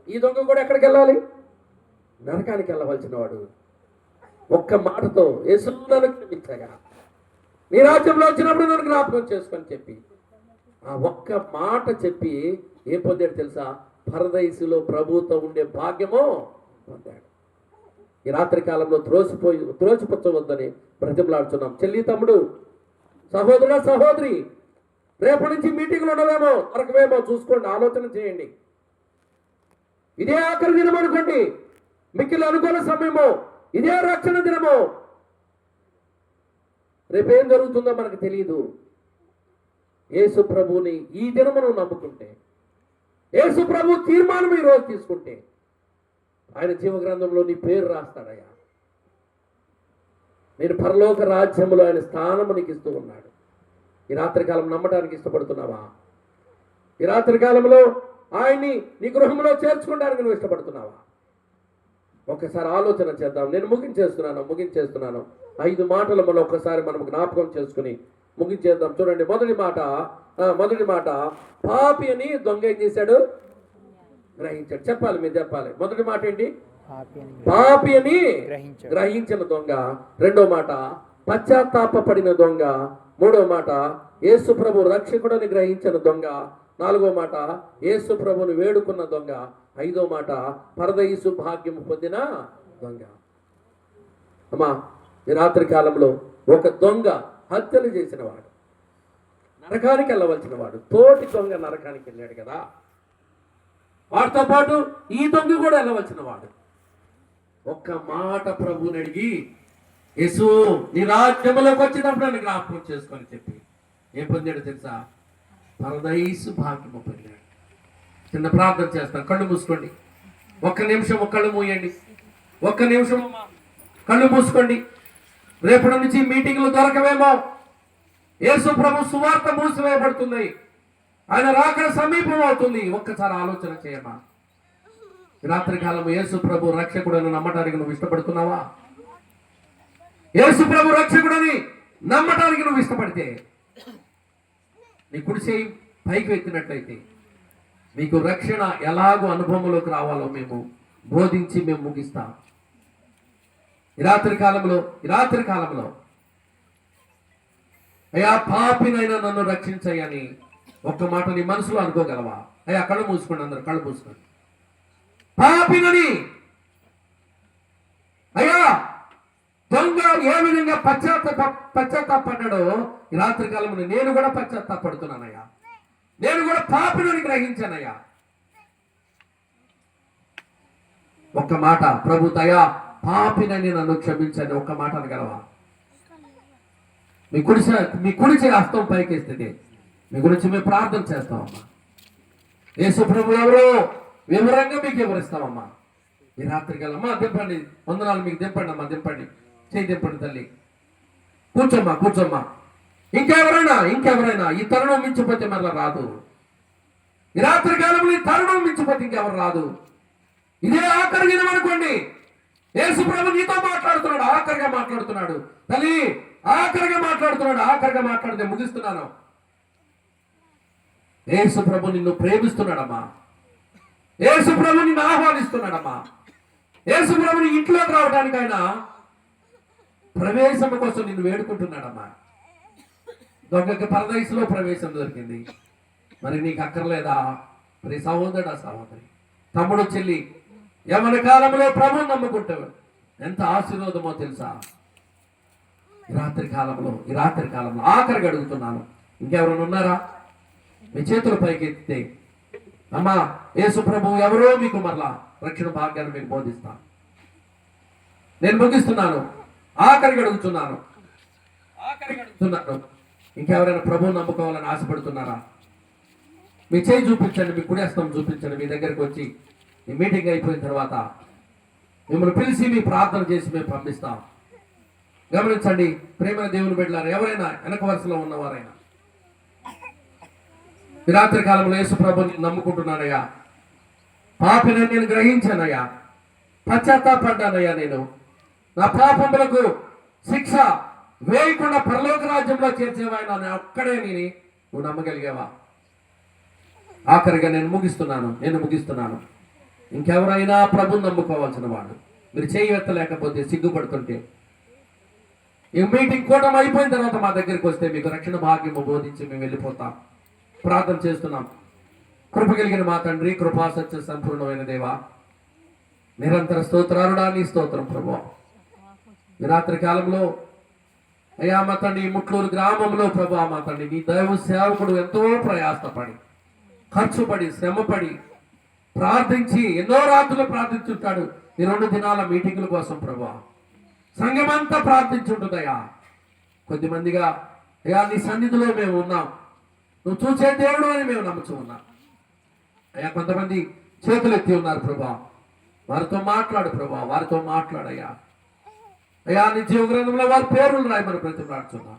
ఈ దొంగ కూడా ఎక్కడికి వెళ్ళాలి? నరకానికి వెళ్ళవలసిన వాడు. ఒక్క మాటతో యేసు నన్ను క్షమించగా, నీ రాజ్యంలో వచ్చినప్పుడు నన్ను జ్ఞాపకం చేసుకొని చెప్పి, ఆ ఒక్క మాట చెప్పి ఏం పొందాడు తెలుసా? పరదైసులో ప్రభుతో ఉండే భాగ్యమో పొందాడు. ఈ రాత్రి కాలంలో త్రోసిపుచ్చవద్దని బ్రతిమలాడుతున్నాం. చెల్లి, తమ్ముడు, సహోదరుడు, సహోదరి, రేపటి నుంచి మీటింగ్లు ఉండవేమో, దొరకవేమో చూసుకోండి, ఆలోచన చేయండి. ఇదే ఆఖరి దినం అనుకోండి, మిక్కిలి అనుకూల సమయమో, ఇదే రక్షణ దినమో. రేపేం జరుగుతుందో మనకు తెలియదు. యేసు ప్రభువుని ఈ దినమును నమ్ముకుంటే, యేసు ప్రభు తీర్మానం ఈ రోజు తీసుకుంటే, ఆయన జీవ గ్రంథంలో నీ పేరు రాస్తాడయ్యా. నేను పరలోక రాజ్యములో ఆయన స్థానము నీకు ఇస్తూ ఉన్నాడు. ఈ రాత్రికాలం నమ్మటానికి ఇష్టపడుతున్నావా? ఈ రాత్రికాలంలో ఆయన్ని నీ గృహంలో చేర్చుకోవడానికి నువ్వు ఇష్టపడుతున్నావా? ఒక్కసారి ఆలోచన చేద్దాం. నేను ముగించేస్తున్నాను. 5 మాటలు మనం ఒక్కసారి మనం జ్ఞాపకం చేసుకుని ముగించేద్దాం. చూడండి, మొదటి మాట పాపి అని దొంగ ఏం చేశాడు? గ్రహించాడు. చెప్పాలి, మీరు చెప్పాలి. మొదటి మాట ఏంటి? పాపి అని గ్రహించిన దొంగ. రెండో మాట పశ్చాత్తాపడిన దొంగ. మూడో మాట యేసు ప్రభు రక్షకుడని గ్రహించిన దొంగ. నాలుగో మాట యేసు ప్రభుని వేడుకున్న దొంగ. ఐదో మాట పరదైసు భాగ్యం పొందిన దొంగ. అమ్మా, ఈ రాత్రి కాలంలో ఒక దొంగ హత్యలు చేసిన వాడు, నరకానికి వెళ్ళవలసిన వాడు, తోటి దొంగ నరకానికి వెళ్ళాడు కదా, వాడితో పాటు ఈ దొంగ కూడా వెళ్ళవలసిన వాడు. ఒక్క మాట ప్రభుని అడిగి, యేసు నీ రాజ్యంలోకి వచ్చినప్పుడు నన్ను జ్ఞాపకం చేసుకొని చెప్పి ఏం పొందాడు తెలుసా? పరదైసు భాగ్యము పొందాడు. చిన్న ప్రార్థన చేస్తాను. కళ్ళు మూసుకోండి. ఒక్క నిమిషం కళ్ళు మూయండి. ఒక్క నిమిషం కళ్ళు మూసుకోండి. రేపటి నుంచి మీటింగ్లు దొరకవేమో. యేసు ప్రభు సువార్త మూసివేయబడుతుంది. ఆయన రాకడ సమీపం అవుతుంది. ఒక్కసారి ఆలోచన చేయమా. రాత్రికాలం యేసు ప్రభు రక్షకుడని నమ్మటానికి నువ్వు ఇష్టపడుతున్నావా? యేసు ప్రభు రక్షకుడని నమ్మటానికి నువ్వు ఇష్టపడితే, నీ కుడి చేయి పైకి ఎత్తినట్లయితే మీకు రక్షణ ఎలాగో అనుభవంలోకి రావాలో మేము బోధించి మేము ముగిస్తాం. ఈ రాత్రి కాలంలో అయ్యా పాపినైనా నన్ను రక్షించయ్యని ఒక్క మాట నీ మనసులో అనుకోగలవా? అయ్యా కళ్ళు మూసుకోండి, అందరు కళ్ళు మూసుకోండి. పాపినని అయ్యా దొంగ ఏ విధంగా పశ్చాత్తాపడ్డాడో ఈ రాత్రి కాలంలో నేను కూడా పశ్చాత్తాపడుతున్నానయ్యా. నేను కూడా పాపినని గ్రహించానయ్యా. ఒక్క మాట ప్రభు దయా పాపినని నన్ను క్షమించని ఒక్క మాట అనగలవా? మీ కుడిచే హస్తం పైకేస్తే మీ గురించి మేము ప్రార్థన చేస్తామమ్మా. యేసు ప్రభు ఎవరో వివరంగా మీకు వివరిస్తామమ్మా. ఈ రాత్రి కాలమ్మా దింపండి, వందనాలు మీకు దింపండి అమ్మా, దింపండి, చేయి దింపండి తల్లి. కూర్చోమ్మా. ఇంకెవరైనా ఈ తరుణం మించిపోతే మరలా రాదు. ఈ రాత్రి కాలంలో ఈ తరుణం మించిపోతే ఇంకెవరు రాదు. ఇదే ఆఖరి దినం అనుకోండి. యేసు ప్రభు నీతో మాట్లాడుతున్నాడు, ఆఖరిగా మాట్లాడుతున్నాడు తల్లి, ఆఖరిగా మాట్లాడితే ముగిస్తున్నాను. యేసు ప్రభు నిన్ను ప్రేమిస్తున్నాడమ్మా. యేసు ప్రభు నిన్ను ఆహ్వానిస్తున్నాడమ్మా. యేసు ప్రభుని ఇంట్లోకి రావడానికి ఆయన ప్రవేశం కోసం నిన్ను వేడుకుంటున్నాడమ్మా. దొంగకి పరదైసులో ప్రవేశం దొరికింది, మరి నీకు అక్కర్లేదా? మరి సహోదరుడా, సహోదరి, తమ్ముడు, చెల్లి, యవన కాలంలో ప్రభుని నమ్ముకుంటావు ఎంత ఆశీర్వాదమో తెలుసా? ఈ రాత్రి కాలంలో ఆఖరిగా అడుగుతున్నాను, ఇంకెవరైనా ఉన్నారా? మీ చేతుల పైకి ఎత్తితే అమ్మా యేసు ప్రభు ఎవరో మీకు మరలా రక్షణ భాగ్యాన్ని మీకు బోధిస్తాను. నేను ముగిస్తున్నాను. ఆఖరిగా అడుగుతున్నాను. ఇంకెవరైనా ప్రభువు నమ్ముకోవాలని ఆశపడుతున్నారా? మీ చేయి చూపించండి, మీ కుడి హస్తం చూపించండి. మీ దగ్గరికి వచ్చి ఈ మీటింగ్ అయిపోయిన తర్వాత మిమ్మల్ని పిలిచి మీ ప్రార్థన చేసి మేము పంపిస్తాం. గమనించండి ప్రేమ దేవుని బిడ్డలారా, ఎవరైనా వెనక వరుసలో ఉన్నవారైనా ఈ రాత్రి కాలంలో యేసు ప్రభుని నమ్ముకుంటున్నానయ్యా, పాపిని నేను గ్రహించానయ్యా, పశ్చాత్తాపడ్డానయ్యా, నేను నా పాపములకు శిక్ష వేయకుండా పరలోక రాజ్యంలో చేర్చేవాయన ఒక్కడే నువ్వు నమ్మగలిగావా? ఆఖరిగా నేను ముగిస్తున్నాను. ఇంకెవరైనా ప్రభుని నమ్ముకోవాల్సిన వాళ్ళు మీరు చేయవెత్తలేకపోతే సిగ్గుపడుతుంటే ఈ మీటింగ్ కూటమి అయిపోయిన తర్వాత మా దగ్గరికి వస్తే మీకు రక్షణ భాగ్యము బోధించి మేము వెళ్ళిపోతాం. ప్రార్థన చేస్తున్నాం. కృప కలిగిన మా తండ్రి, కృపా సత్య సంపూర్ణమైన దేవా, నిరంతర స్తోత్రాలుడా నీ స్తోత్రం ప్రభు. ఈ రాత్రి కాలంలో అయ్యా మా తండ్రి ముట్లూరు గ్రామంలో ప్రభు మా తండ్రి నీ దైవ సేవకుడు ఎంతో ప్రయాసపడి ఖర్చుపడి శ్రమపడి ప్రార్థించి ఎన్నో రాత్రులు ప్రార్థించుంటాడు. ఈ 2 దినాల మీటింగుల కోసం ప్రభు సంఘమంతా ప్రార్థించుంటుందయ్యా. కొద్దిమందిగా అయ్యా నీ సన్నిధిలో మేము ఉన్నాం, నువ్వు చూసే దేవుడు అని మేము నమ్ముతూ ఉన్నాం అయ్యా. కొంతమంది చేతులు ఎత్తి ఉన్నారు ప్రభా, వారితో మాట్లాడు ప్రభా, వారితో మాట్లాడయ్యా. అయ్యా నీ జీవ గ్రంథంలో వారి పేర్లు రాయమని బ్రతిమలాడుతున్నాం.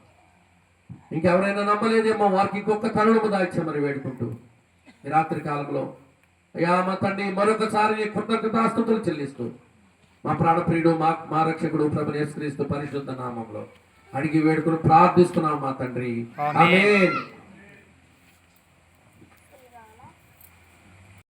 ఇంకెవరైనా నమ్మలేదేమో వారికి ఇంకొక తరుణము దాయిచ్చమని వేడుకుంటూ ఈ రాత్రి కాలంలో అయ్యా మా తండ్రి మరొకసారి నీ కృతజ్ఞతాస్తుతులు చెల్లిస్తూ మా ప్రాణప్రియుడు మా రక్షకుడు ప్రభువు యేసుక్రీస్తు పరిశుద్ధ నామంలో అడిగి వేడుకుని ప్రార్థిస్తున్నాం మా తండ్రి. ఆమేన్.